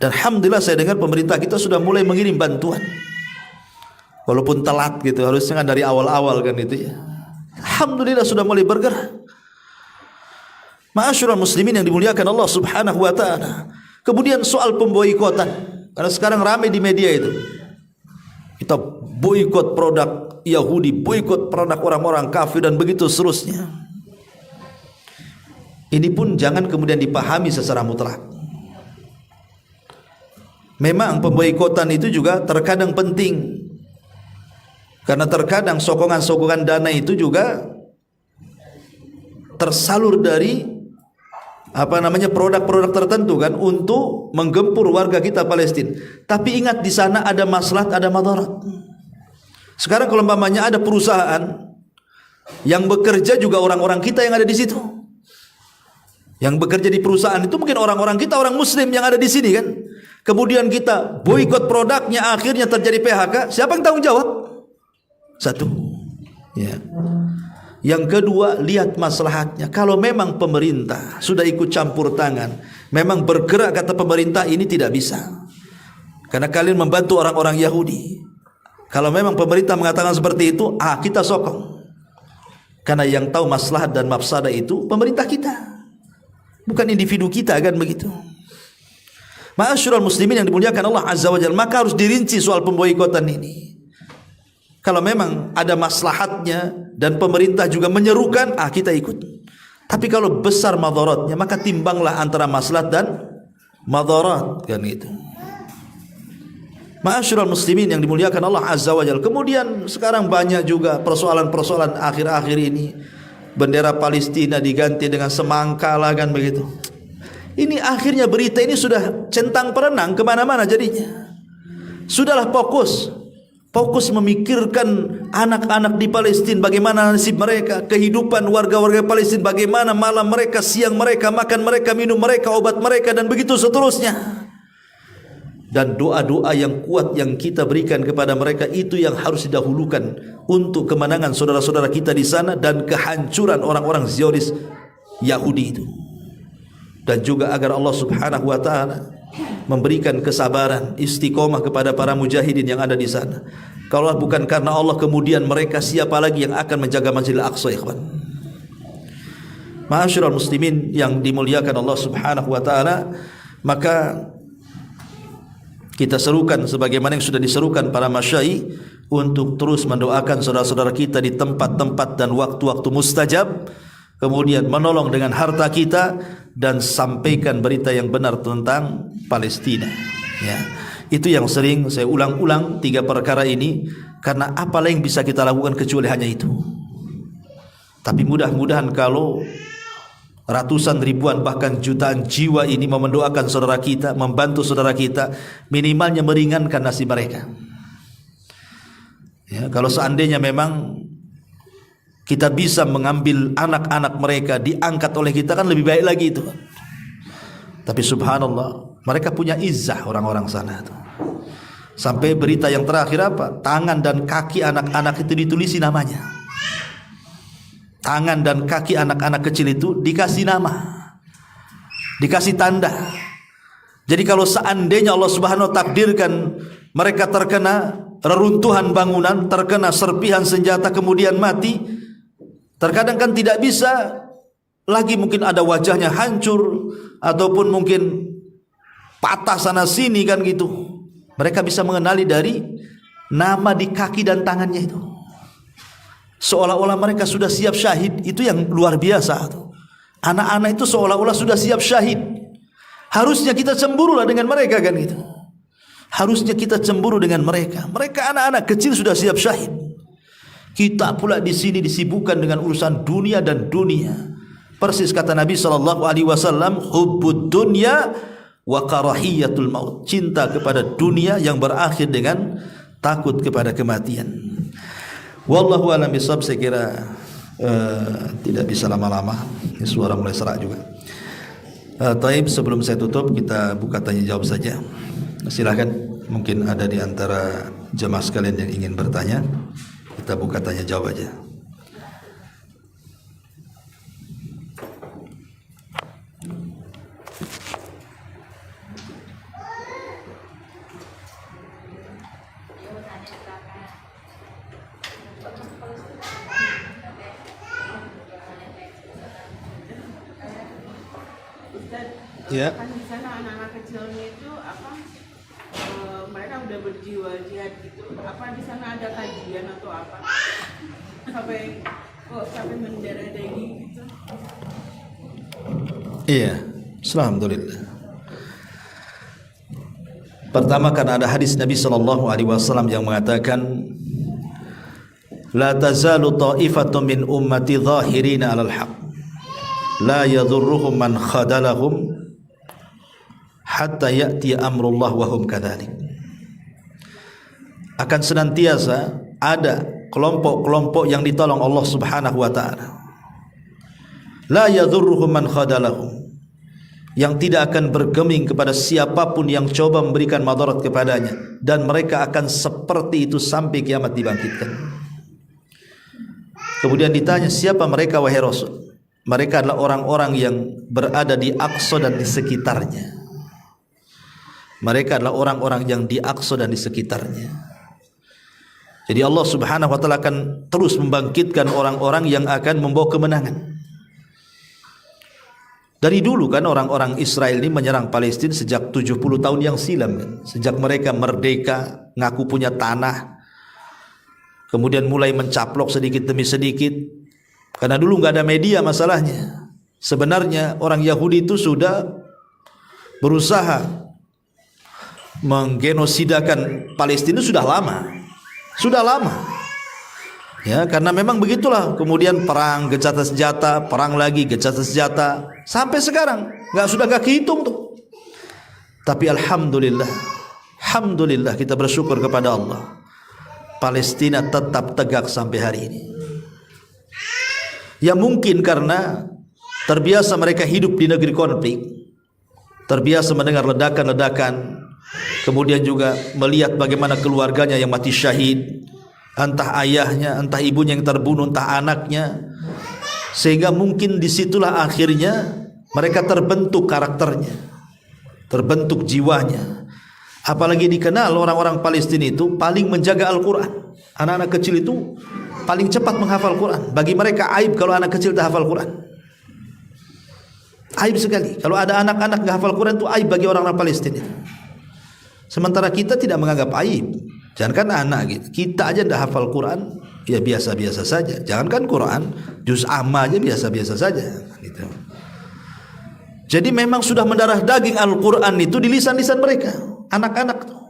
S1: Dan alhamdulillah saya dengar pemerintah kita sudah mulai mengirim bantuan. Walaupun telat gitu, harusnya kan dari awal-awal kan itu ya. Alhamdulillah sudah mulai bergerak. Ma'asyiral muslimin yang dimuliakan Allah Subhanahu wa taala. Kemudian soal pemboikotan. Karena sekarang ramai di media itu. Kita boikot produk Yahudi, boikot produk orang-orang kafir dan begitu seterusnya. Ini pun jangan kemudian dipahami secara mutlak. Memang pemboikotan itu juga terkadang penting. Karena terkadang sokongan-sokongan dana itu juga tersalur dari produk-produk tertentu kan untuk menggempur warga kita Palestina. Tapi ingat, di sana ada maslahat, ada madarat. Sekarang kalau umpamanya ada perusahaan yang bekerja juga orang-orang kita yang ada di situ. Yang bekerja di perusahaan itu mungkin orang-orang kita, orang muslim yang ada di sini kan. Kemudian kita boikot produknya, akhirnya terjadi PHK. Siapa yang tanggung jawab? Satu. Ya. Yang kedua, lihat maslahatnya. Kalau memang pemerintah sudah ikut campur tangan, memang bergerak kata pemerintah ini tidak bisa. Karena kalian membantu orang-orang Yahudi. Kalau memang pemerintah mengatakan seperti itu, kita sokong. Karena yang tahu maslahat dan mafsadah itu pemerintah kita. Bukan individu kita kan begitu. Ma'asyiral muslimin yang dimuliakan Allah Azza wa Jalla, maka harus dirinci soal pemboikotan ini. Kalau memang ada maslahatnya dan pemerintah juga menyerukan, kita ikut. Tapi kalau besar madaratnya, maka timbanglah antara maslahat dan madarat kan itu. Ma'asyiral muslimin yang dimuliakan Allah Azza wa Jalla. Kemudian sekarang banyak juga persoalan-persoalan akhir-akhir ini. Bendera Palestina diganti dengan semangka lah kan begitu. Ini akhirnya berita ini sudah centang perenang kemana-mana jadinya. Sudahlah fokus memikirkan anak-anak di Palestina, bagaimana nasib mereka, kehidupan warga-warga Palestina, bagaimana malam mereka, siang mereka, makan mereka, minum mereka, obat mereka dan begitu seterusnya. dan doa-doa yang kuat yang kita berikan kepada mereka itu yang harus didahulukan untuk kemenangan saudara-saudara kita di sana dan kehancuran orang-orang Zionis Yahudi itu. Dan juga agar Allah Subhanahu wa taala memberikan kesabaran, istiqomah kepada para mujahidin yang ada di sana. Kalau bukan karena Allah, kemudian mereka siapa lagi yang akan menjaga Masjidil Aqsa, ikhwan? Ma'asyiral muslimin yang dimuliakan Allah Subhanahu wa taala, maka kita serukan sebagaimana yang sudah diserukan para masyayikh untuk terus mendoakan saudara-saudara kita di tempat-tempat dan waktu-waktu mustajab, kemudian menolong dengan harta kita dan sampaikan berita yang benar tentang Palestina. Ya, itu yang sering saya ulang-ulang 3 perkara ini, karena apa yang bisa kita lakukan kecuali hanya itu. Tapi mudah-mudahan kalau ratusan ribuan bahkan jutaan jiwa ini mendoakan saudara kita, membantu saudara kita, minimalnya meringankan nasib mereka. Ya, kalau seandainya memang kita bisa mengambil anak-anak mereka diangkat oleh kita, kan lebih baik lagi itu. Tapi subhanallah, mereka punya izzah orang-orang sana itu. Sampai berita yang terakhir apa? Tangan dan kaki anak-anak itu ditulisi namanya. Tangan dan kaki anak-anak kecil itu dikasih nama, dikasih tanda. Jadi kalau seandainya Allah Subhanahu wa ta'ala takdirkan mereka terkena reruntuhan bangunan, terkena serpihan senjata kemudian mati, terkadang kan tidak bisa lagi, mungkin ada wajahnya hancur ataupun mungkin patah sana sini kan gitu. Mereka bisa mengenali dari nama di kaki dan tangannya itu. Seolah-olah mereka sudah siap syahid. Itu yang luar biasa. Anak-anak itu seolah-olah sudah siap syahid. Harusnya kita cemburulah dengan mereka kan gitu. Harusnya kita cemburu dengan mereka. Mereka anak-anak kecil sudah siap syahid. Kita pula di sini disibukkan dengan urusan dunia dan dunia. Persis kata Nabi SAW, hubbud dunya wa karahiyatul maut. Cinta kepada dunia yang berakhir dengan takut kepada kematian. Wallahu a'lam bishawab. Saya kira tidak bisa lama-lama. Ini suara mulai serak juga. Taib, sebelum saya tutup kita buka tanya jawab saja. Silakan, mungkin ada di antara jemaah sekalian yang ingin bertanya. Kita buka tanya jawab aja. Ya.
S2: Kan di sana anak-anak kecilnya itu apa? Mereka udah berjiwa jihad gitu. Apa di sana ada kajian atau apa? Sampai mendarah daging gitu?
S1: Iya, alhamdulillah. Pertama kan ada hadis Nabi SAW yang mengatakan, la tazalu ta'ifatun min ummati zahirina 'alal haq, la yadhurruhum man khadalahum hatta ya'ti amrullah wa hum kadzalik. Akan senantiasa ada kelompok-kelompok yang ditolong Allah Subhanahu wa taala. La yadhurruhum man khadalahum, yang tidak akan bergeming kepada siapapun yang coba memberikan madarat kepadanya, dan mereka akan seperti itu sampai kiamat dibangkitkan. Kemudian ditanya, siapa mereka wahai Rasul? Mereka adalah orang-orang yang berada di Aqsa dan di sekitarnya. Mereka adalah orang-orang yang di Aqsa dan di sekitarnya. Jadi Allah Subhanahu wa taala akan terus membangkitkan orang-orang yang akan membawa kemenangan. Dari dulu kan orang-orang Israel ini menyerang Palestina sejak 70 tahun yang silam kan? Sejak mereka merdeka, ngaku punya tanah, kemudian mulai mencaplok sedikit demi sedikit. Karena dulu nggak ada media masalahnya. Sebenarnya orang Yahudi itu sudah berusaha menggenosidakan Palestina sudah lama. Ya, karena memang begitulah. Kemudian perang, gencatan senjata, perang lagi, gencatan senjata, sampai sekarang sudah nggak kehitung tuh. Tapi alhamdulillah kita bersyukur kepada Allah. Palestina tetap tegak sampai hari ini. Ya mungkin karena terbiasa mereka hidup di negeri konflik, terbiasa mendengar ledakan-ledakan, kemudian juga melihat bagaimana keluarganya yang mati syahid, entah ayahnya, entah ibunya yang terbunuh, entah anaknya, sehingga mungkin disitulah akhirnya mereka terbentuk karakternya, terbentuk jiwanya. Apalagi dikenal orang-orang Palestina itu paling menjaga Al-Quran. Anak-anak kecil itu paling cepat menghafal Quran. Bagi mereka aib kalau anak kecil tak hafal Quran. Aib sekali. Kalau ada anak-anak enggak hafal Quran itu aib bagi orang-orang Palestina. Sementara kita tidak menganggap aib. Jangankan anak gitu. Kita aja tidak hafal Quran, ya biasa-biasa saja. Jangankan Quran, juz amma aja biasa-biasa saja gitu. Jadi memang sudah mendarah daging Al-Quran itu di lisan-lisan mereka, anak-anak tuh.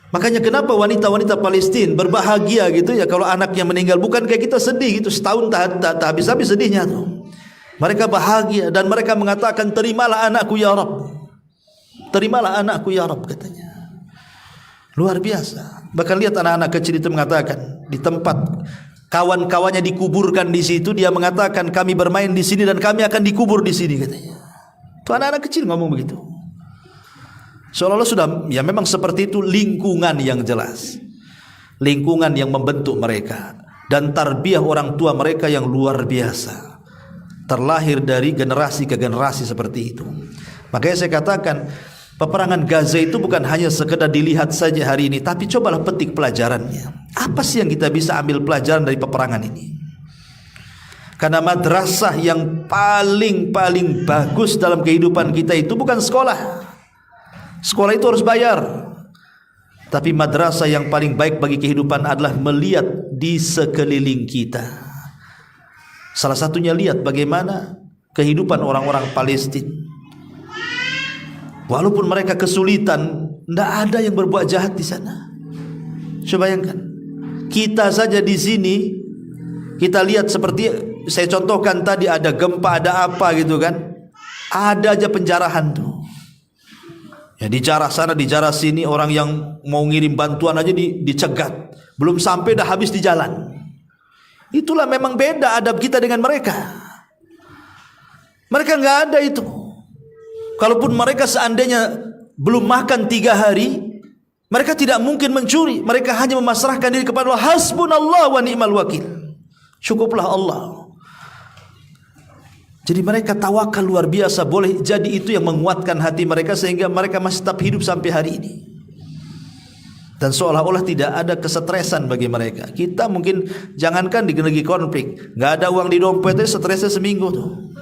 S1: Makanya kenapa wanita-wanita Palestina berbahagia gitu ya kalau anaknya meninggal, bukan kayak kita sedih gitu setahun tak habis-habis sedihnya tuh. Mereka bahagia dan mereka mengatakan, terimalah anakku ya Rabb, terimalah anakku ya Rabb, katanya. Luar biasa. Bahkan lihat anak-anak kecil itu mengatakan di tempat kawan-kawannya dikuburkan di situ, dia mengatakan kami bermain di sini dan kami akan dikubur di sini, katanya. Tuh anak-anak kecil ngomong begitu. Seolah-olah sudah, ya memang seperti itu lingkungan yang jelas, lingkungan yang membentuk mereka, dan tarbiyah orang tua mereka yang luar biasa, terlahir dari generasi ke generasi seperti itu. Makanya saya katakan peperangan Gaza itu bukan hanya sekedar dilihat saja hari ini, tapi cobalah petik pelajarannya. Apa sih yang kita bisa ambil pelajaran dari peperangan ini? Karena madrasah yang paling bagus dalam kehidupan kita itu bukan sekolah. Sekolah itu harus bayar. Tapi madrasah yang paling baik bagi kehidupan adalah melihat di sekeliling kita. Salah satunya lihat bagaimana kehidupan orang-orang Palestina. Walaupun mereka kesulitan, tidak ada yang berbuat jahat di sana. Coba bayangkan, kita saja di sini, kita lihat seperti saya contohkan tadi, ada gempa, ada apa gitu kan, ada aja penjarahan tuh. Ya, dijarah sana, dijarah sini, orang yang mau ngirim bantuan aja dicegat. Belum sampai dah habis di jalan. Itulah memang beda adab kita dengan mereka. Mereka enggak ada itu. Kalaupun mereka seandainya belum makan 3 hari, mereka tidak mungkin mencuri. Mereka hanya memasrahkan diri kepada Allah. Hasbunallah wa ni'mal wakil. Cukuplah Allah. Jadi mereka tawakal luar biasa. Boleh jadi itu yang menguatkan hati mereka sehingga mereka masih tetap hidup sampai hari ini. Dan seolah-olah tidak ada kesetresan bagi mereka. Kita mungkin jangankan di negeri konflik, nggak ada uang di dompetnya, stresnya seminggu tuh.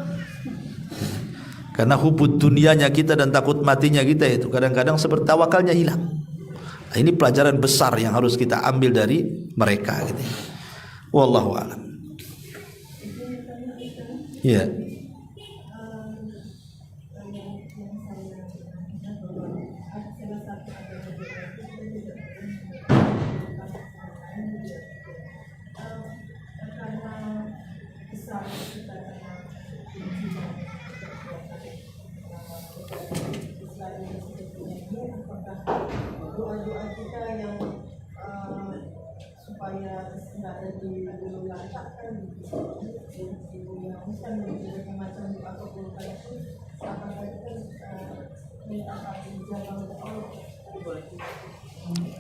S1: Karena hubud dunianya kita dan takut matinya kita itu kadang-kadang seperti tawakalnya hilang. Nah, ini pelajaran besar yang harus kita ambil dari mereka gitu. Wallahu a'lam. Ya.
S3: Doa-doa kita yang supaya tidak ada dilancarkan yang bisa menjadi macam apapun itu, apakah kita minta dijaga oleh Allah.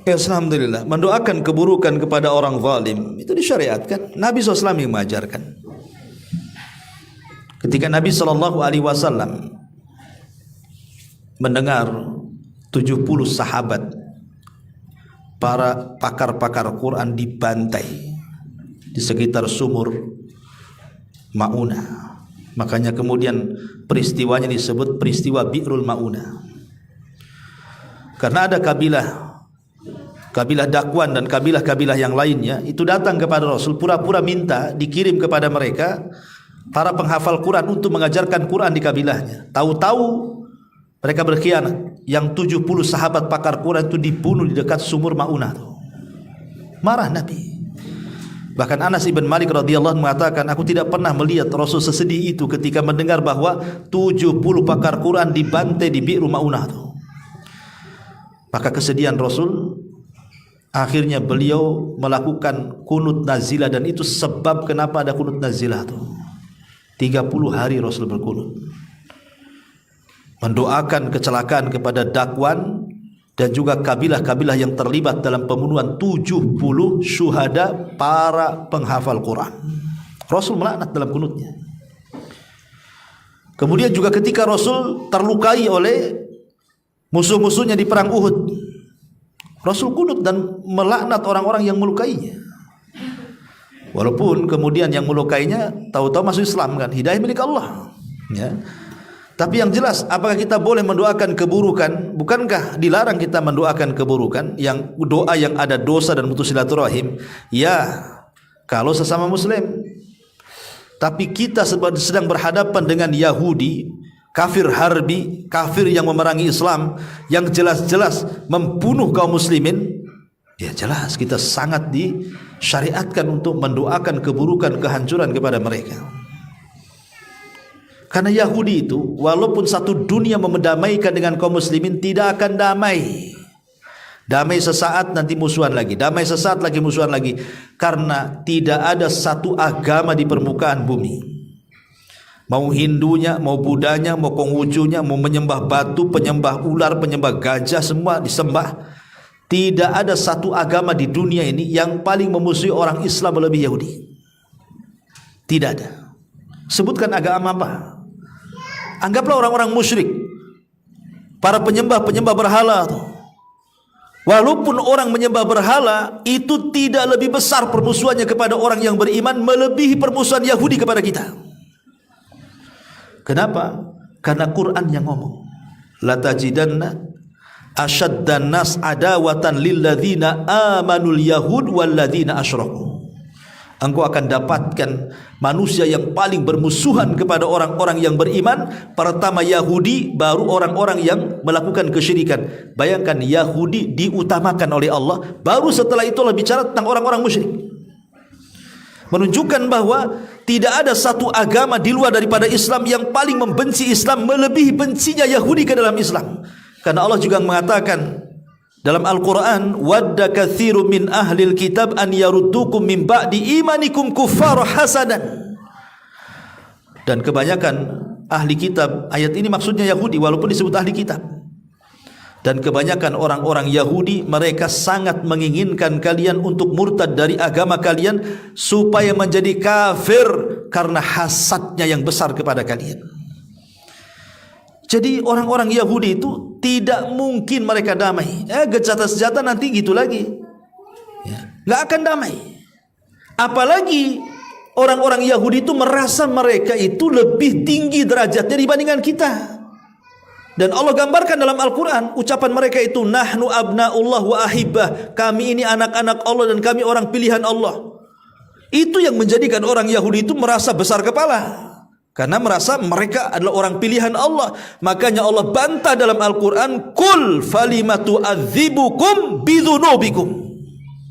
S1: Alhamdulillah, mendoakan keburukan kepada orang zalim itu disyariatkan. Nabi SAW yang mengajarkan. Ketika Nabi SAW mendengar 70 sahabat para pakar-pakar Quran dibantai di sekitar sumur Maunah, makanya kemudian peristiwanya disebut peristiwa Bi'rul Maunah. Karena ada kabilah Dakwan dan kabilah-kabilah yang lainnya itu datang kepada Rasul, pura-pura minta dikirim kepada mereka para penghafal Quran untuk mengajarkan Quran di kabilahnya. Tahu-tahu mereka berkhianat. Yang 70 sahabat pakar Quran itu dibunuh di dekat sumur Maunah. Marah Nabi. Bahkan Anas ibn Malik radhiyallahu mengatakan, aku tidak pernah melihat Rasul sesedih itu ketika mendengar bahwa 70 pakar Quran dibantai di Bi'ru Maunah. Maka kesedihan Rasul, akhirnya beliau melakukan kunut nazilah, dan itu sebab kenapa ada kunut nazilah tuh. 30 hari Rasul berkunut. mendoakan kecelakaan kepada Dakwan dan juga kabilah-kabilah yang terlibat dalam pembunuhan 70 syuhada para penghafal Quran. Rasul melaknat dalam kunutnya. Kemudian juga ketika Rasul terlukai oleh musuh-musuhnya di perang Uhud, Rasul kunut dan melaknat orang-orang yang melukainya. Walaupun kemudian yang melukainya tahu-tahu masuk Islam kan, hidayah milik Allah. Ya. Tapi yang jelas, apakah kita boleh mendoakan keburukan? Bukankah dilarang kita mendoakan keburukan? Yang doa yang ada dosa dan putus silaturahim? Ya, kalau sesama Muslim. Tapi kita sedang berhadapan dengan Yahudi, kafir harbi, kafir yang memerangi Islam, yang jelas-jelas membunuh kaum muslimin. Ya jelas kita sangat disyariatkan untuk mendoakan keburukan, kehancuran kepada mereka. Karena Yahudi itu walaupun satu dunia memerdamaikan dengan kaum muslimin, tidak akan damai. Damai sesaat nanti musuhan lagi, damai sesaat lagi musuhan lagi. Karena tidak ada satu agama di permukaan bumi, mau Hindunya, mau Budanya, mau Konghucunya, mau menyembah batu, penyembah ular, penyembah gajah, semua disembah. Tidak ada satu agama di dunia ini yang paling memusuhi orang Islam lebih Yahudi. Tidak ada. Sebutkan agama apa? Anggaplah orang-orang musyrik, para penyembah berhala tuh. Walaupun orang menyembah berhala itu tidak lebih besar permusuhannya kepada orang yang beriman melebihi permusuhan Yahudi kepada kita. Kenapa? Karena Quran yang ngomong, la tajidanna asyaddan nas adawatan lilladzina amanul yahud walladzina asyraku. Engkau akan dapatkan manusia yang paling bermusuhan kepada orang-orang yang beriman. Pertama Yahudi, baru orang-orang yang melakukan kesyirikan. Bayangkan, Yahudi diutamakan oleh Allah, baru setelah itu Allah bicara tentang orang-orang musyrik. Menunjukkan bahwa tidak ada satu agama di luar daripada Islam yang paling membenci Islam melebihi bencinya Yahudi ke dalam Islam. Karena Allah juga mengatakan dalam Al-Quran, wadda kathiru min ahlil kitab an yaruddukum min ba'di imanikum kuffar hasadan. Dan kebanyakan ahli kitab, ayat ini maksudnya Yahudi walaupun disebut ahli kitab. Dan kebanyakan orang-orang Yahudi, mereka sangat menginginkan kalian untuk murtad dari agama kalian supaya menjadi kafir karena hasadnya yang besar kepada kalian. Jadi orang-orang Yahudi itu tidak mungkin mereka damai. Gencatan-senjata nanti gitu lagi, ya, nggak akan damai. Apalagi orang-orang Yahudi itu merasa mereka itu lebih tinggi derajatnya dibandingkan kita. Dan Allah gambarkan dalam Al-Quran, ucapan mereka itu, nahnu abna'ullah wa ahibbah, kami ini anak-anak Allah dan kami orang pilihan Allah. Itu yang menjadikan orang Yahudi itu merasa besar kepala, karena merasa mereka adalah orang pilihan Allah. Makanya Allah bantah dalam Al-Quran, Qul falimatu adzibukum bidhunubikum.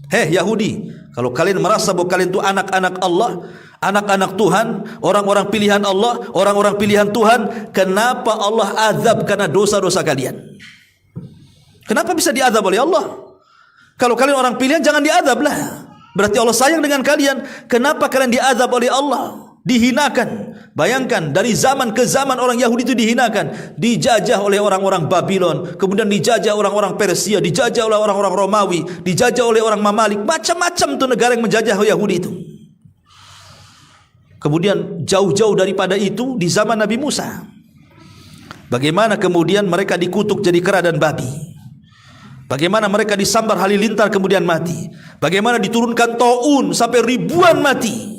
S1: Hei Yahudi, kalau kalian merasa bahwa kalian itu anak-anak Allah, anak-anak Tuhan, orang-orang pilihan Allah, orang-orang pilihan Tuhan, kenapa Allah azab karena dosa-dosa kalian? Kenapa bisa diazab oleh Allah? Kalau kalian orang pilihan jangan diazab lah. Berarti Allah sayang dengan kalian. Kenapa kalian diazab oleh Allah? Dihinakan. Bayangkan dari zaman ke zaman orang Yahudi itu dihinakan, dijajah oleh orang-orang Babylon, kemudian dijajah orang-orang Persia, dijajah oleh orang-orang Romawi, dijajah oleh orang Mamalik, macam-macam tuh negara yang menjajah Yahudi itu. Kemudian jauh-jauh daripada itu di zaman Nabi Musa, bagaimana kemudian mereka dikutuk jadi kera dan babi, bagaimana mereka disambar halilintar kemudian mati, bagaimana diturunkan taun sampai ribuan mati.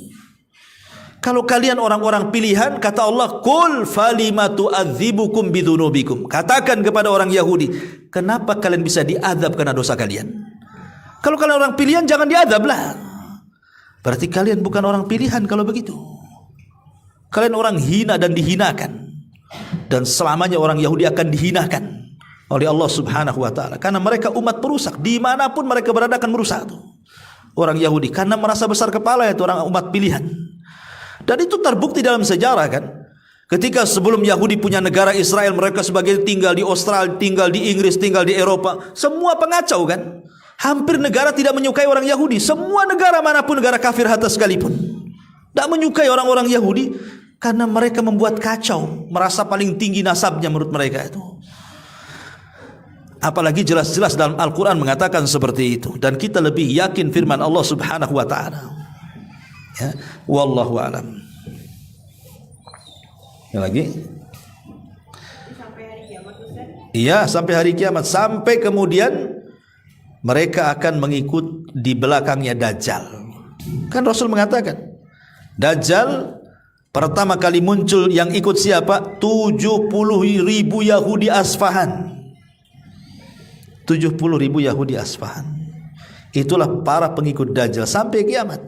S1: Kalau kalian orang-orang pilihan, kata Allah, Qul falimatu adzibukum bidhunubikum. Katakan kepada orang Yahudi, kenapa kalian bisa diazab karena dosa kalian? Kalau kalian orang pilihan jangan diazab lah. Berarti kalian bukan orang pilihan kalau begitu. Kalian orang hina dan dihinakan. Dan selamanya orang Yahudi akan dihinakan oleh Allah Subhanahu wa ta'ala. Karena mereka umat perusak, dimanapun mereka berada akan merusak tuh orang Yahudi, karena merasa besar kepala itu orang umat pilihan. Dan itu terbukti dalam sejarah kan. Ketika sebelum Yahudi punya negara Israel, mereka sebagian tinggal di Australia, tinggal di Inggris, tinggal di Eropa, semua pengacau kan. Hampir negara tidak menyukai orang Yahudi. Semua negara manapun, negara kafir hatta sekalipun, tidak menyukai orang-orang Yahudi. Karena mereka membuat kacau, merasa paling tinggi nasabnya menurut mereka itu. Apalagi jelas-jelas dalam Al-Quran mengatakan seperti itu. Dan kita lebih yakin firman Allah subhanahu wa ta'ala. Ya, wallahu a'lam. Yang lagi?
S2: Sampai hari kiamat, Ustaz.
S1: Iya, sampai hari kiamat. Sampai kemudian mereka akan mengikut di belakangnya Dajjal. Kan Rasul mengatakan, Dajjal pertama kali muncul yang ikut siapa? 70.000 Yahudi Asfahan. 70.000 Yahudi Asfahan. Itulah para pengikut Dajjal sampai kiamat.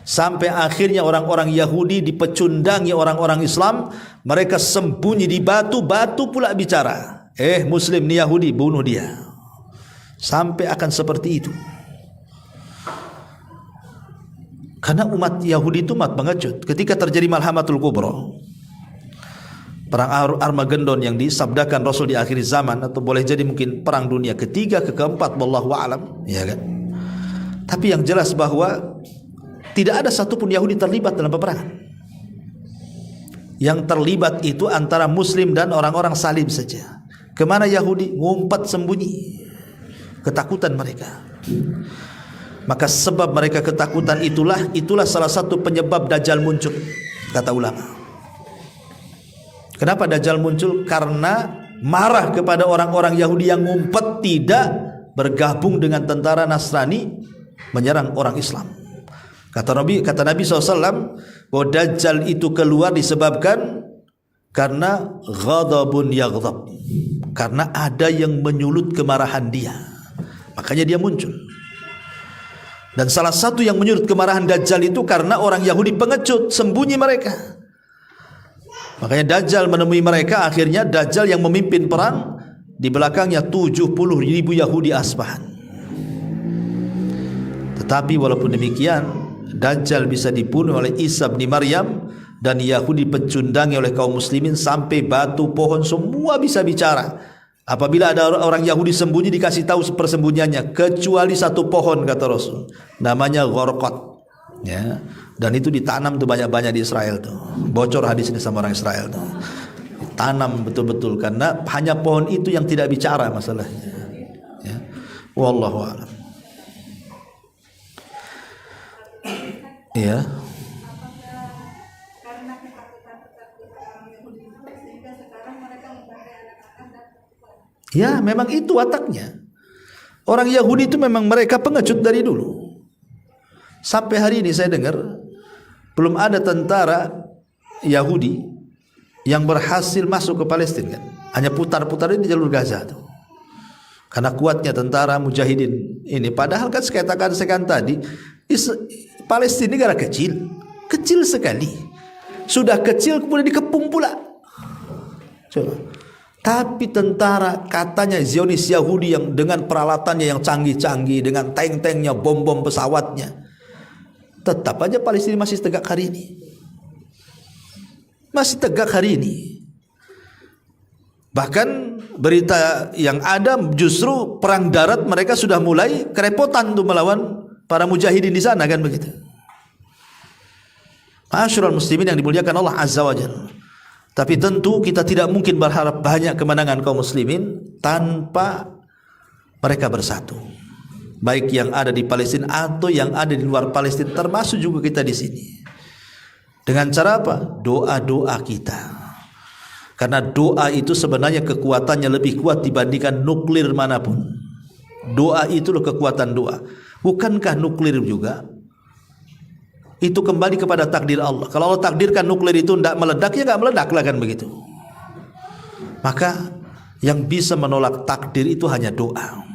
S1: Sampai akhirnya orang-orang Yahudi dipecundangi orang-orang Islam. Mereka sembunyi di batu, batu pula bicara. Muslim ni Yahudi, bunuh dia. Sampai akan seperti itu. Karena umat Yahudi itu umat pengecut. Ketika terjadi Malhamatul Kubra, perang Armageddon yang disabdakan Rasul di akhir zaman, atau boleh jadi mungkin perang dunia ketiga, keempat, wallahu a'lam, ya kan? Tapi yang jelas bahwa tidak ada satupun Yahudi terlibat dalam peperangan. Yang terlibat itu antara Muslim dan orang-orang Salim saja. Kemana Yahudi? Ngumpet sembunyi. Ketakutan mereka. Maka sebab mereka ketakutan itulah salah satu penyebab Dajjal muncul, kata ulama. Kenapa Dajjal muncul? Karena marah kepada orang-orang Yahudi yang ngumpet tidak bergabung dengan tentara Nasrani menyerang orang Islam. Kata Nabi SAW bahwa Dajjal itu keluar disebabkan karena ghadabun yaghdab, karena ada yang menyulut kemarahan dia, makanya dia muncul. Dan salah satu yang menyulut kemarahan Dajjal itu karena orang Yahudi pengecut, sembunyi mereka. Makanya Dajjal menemui mereka, akhirnya Dajjal yang memimpin perang, di belakangnya 70.000 Yahudi Asfahan. Tetapi walaupun demikian, Dajjal bisa dibunuh oleh Isa bin Maryam, dan Yahudi pecundangi oleh kaum muslimin sampai batu, pohon, semua bisa bicara. Apabila ada orang Yahudi sembunyi, dikasih tahu persembunyiannya, kecuali satu pohon, kata Rasul, namanya Ghorqat, ya. Dan itu ditanam tuh banyak-banyak di Israel tuh. Bocor hadis ini sama orang Israel tuh. Tanam betul-betul karena hanya pohon itu yang tidak bicara masalahnya. Ya. Wallahu a'lam. Ya. Ya, memang itu wataknya. Orang Yahudi itu memang mereka pengecut dari dulu. Sampai hari ini saya dengar belum ada tentara Yahudi yang berhasil masuk ke Palestina kan. Hanya putar-putar di jalur Gaza tuh. Karena kuatnya tentara mujahidin ini. Padahal kan saya katakan tadi, Palestina negara kecil, kecil sekali. Sudah kecil kemudian dikepung pula. Coba. Tapi tentara katanya Zionis Yahudi yang dengan peralatannya yang canggih-canggih, dengan tank-tanknya, bom-bom pesawatnya, tetap aja Palestina masih tegak hari ini. Masih tegak hari ini. Bahkan berita yang ada justru perang darat mereka sudah mulai kerepotan untuk melawan para mujahidin di sana, kan begitu. Ma'asyiral muslimin yang dimuliakan Allah Azza wa Jalla. Tapi tentu kita tidak mungkin berharap banyak kemenangan kaum muslimin tanpa mereka bersatu. Baik yang ada di Palestina atau yang ada di luar Palestina, termasuk juga kita di sini. Dengan cara apa? Doa-doa kita. Karena doa itu sebenarnya kekuatannya lebih kuat dibandingkan nuklir manapun. Doa itu loh kekuatan doa. Bukankah nuklir juga itu kembali kepada takdir Allah. Kalau Allah takdirkan nuklir itu tidak meledak, ya nggak meledak lah, kan begitu. Maka yang bisa menolak takdir itu hanya doa.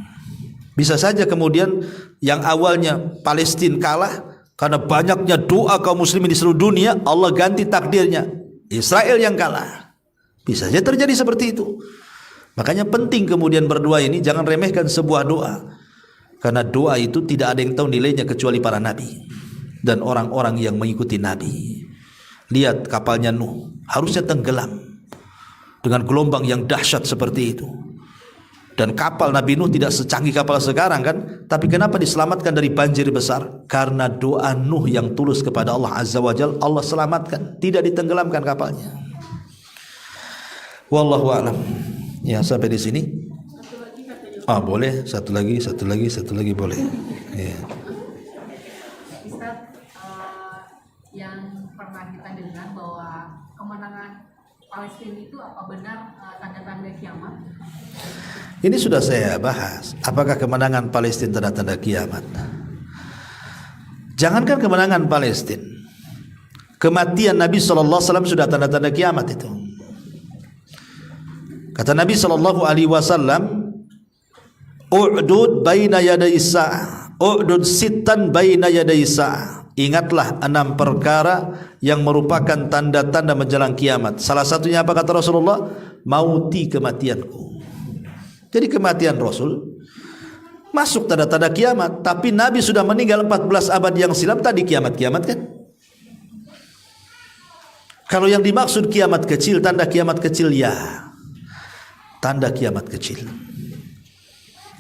S1: Bisa saja kemudian yang awalnya Palestina kalah karena banyaknya doa kaum muslimin di seluruh dunia, Allah ganti takdirnya, Israel yang kalah. Bisa saja terjadi seperti itu. Makanya penting kemudian berdoa ini, jangan remehkan sebuah doa. Karena doa itu tidak ada yang tahu nilainya kecuali para nabi dan orang-orang yang mengikuti Nabi. Lihat kapalnya Nuh, harusnya tenggelam dengan gelombang yang dahsyat seperti itu. Dan kapal Nabi Nuh tidak secanggih kapal sekarang kan, tapi kenapa diselamatkan dari banjir besar? Karena doa Nuh yang tulus kepada Allah Azza wa Jalla, Allah selamatkan, tidak ditenggelamkan kapalnya. Wallahu a'lam. Ya, sampai di sini. Boleh, satu lagi boleh. Ya.
S4: Ustaz, yang pernah kita dengar bahwa kemenangan Palestina itu apa benar tanda-tanda kiamat?
S1: Ini sudah saya bahas. Apakah kemenangan Palestina tanda-tanda kiamat? Jangankan kemenangan Palestina, kematian Nabi SAW sudah tanda-tanda kiamat itu. Kata Nabi SAW, "U'dud baina yaday sa'ah, u'dud sittan baina yaday sa'ah." Ingatlah 6 perkara yang merupakan tanda-tanda menjelang kiamat. Salah satunya apa kata Rasulullah? Mauti, kematianku. Jadi kematian Rasul masuk tanda-tanda kiamat. Tapi Nabi sudah meninggal 14 abad yang silam, tadi kiamat-kiamat kan? Kalau yang dimaksud kiamat kecil, tanda kiamat kecil, ya, tanda kiamat kecil.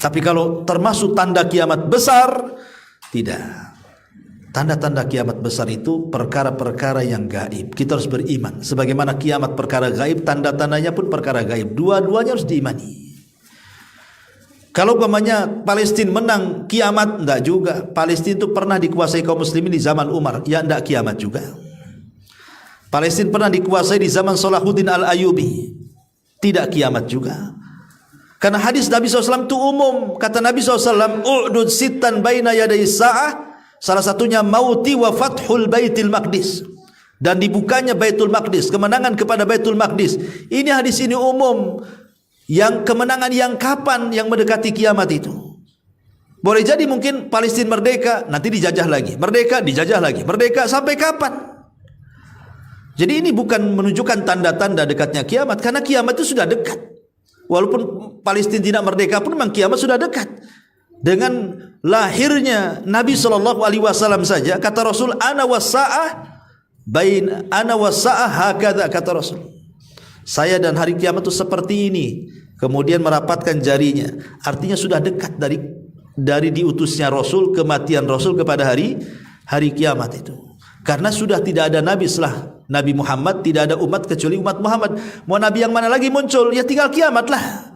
S1: Tapi kalau termasuk tanda kiamat besar, tidak. Tanda-tanda kiamat besar itu perkara-perkara yang gaib. Kita harus beriman. Sebagaimana kiamat perkara gaib, tanda-tandanya pun perkara gaib. Dua-duanya harus diimani. Kalau umpamanya Palestina menang, kiamat? Enggak juga. Palestina itu pernah dikuasai kaum muslimin di zaman Umar, ya enggak kiamat juga. Palestina pernah dikuasai di zaman Salahuddin Al-Ayyubi, tidak kiamat juga. Karena hadis Nabi SAW itu umum. Kata Nabi SAW, "U'dud sittan baina yaday sa'ah." Salah satunya mauti wa fathul Baitul Maqdis, dan dibukanya Baitul Maqdis, kemenangan kepada Baitul Maqdis. Ini hadis ini umum. Yang kemenangan yang kapan? Yang mendekati kiamat itu. Boleh jadi mungkin Palestina merdeka, nanti dijajah lagi, merdeka, dijajah lagi, merdeka, sampai kapan? Jadi ini bukan menunjukkan tanda-tanda dekatnya kiamat, karena kiamat itu sudah dekat. Walaupun Palestina tidak merdeka pun memang kiamat sudah dekat. Dengan lahirnya Nabi SAW saja, kata Rasul, ana wasa'ah hakadha, kata Rasul, saya dan hari kiamat itu seperti ini. Kemudian merapatkan jarinya. Artinya sudah dekat dari diutusnya Rasul, kematian Rasul kepada hari kiamat itu. Karena sudah tidak ada nabi setelah Nabi Muhammad, tidak ada umat kecuali umat Muhammad. Mau nabi yang mana lagi muncul? Ya tinggal kiamat lah.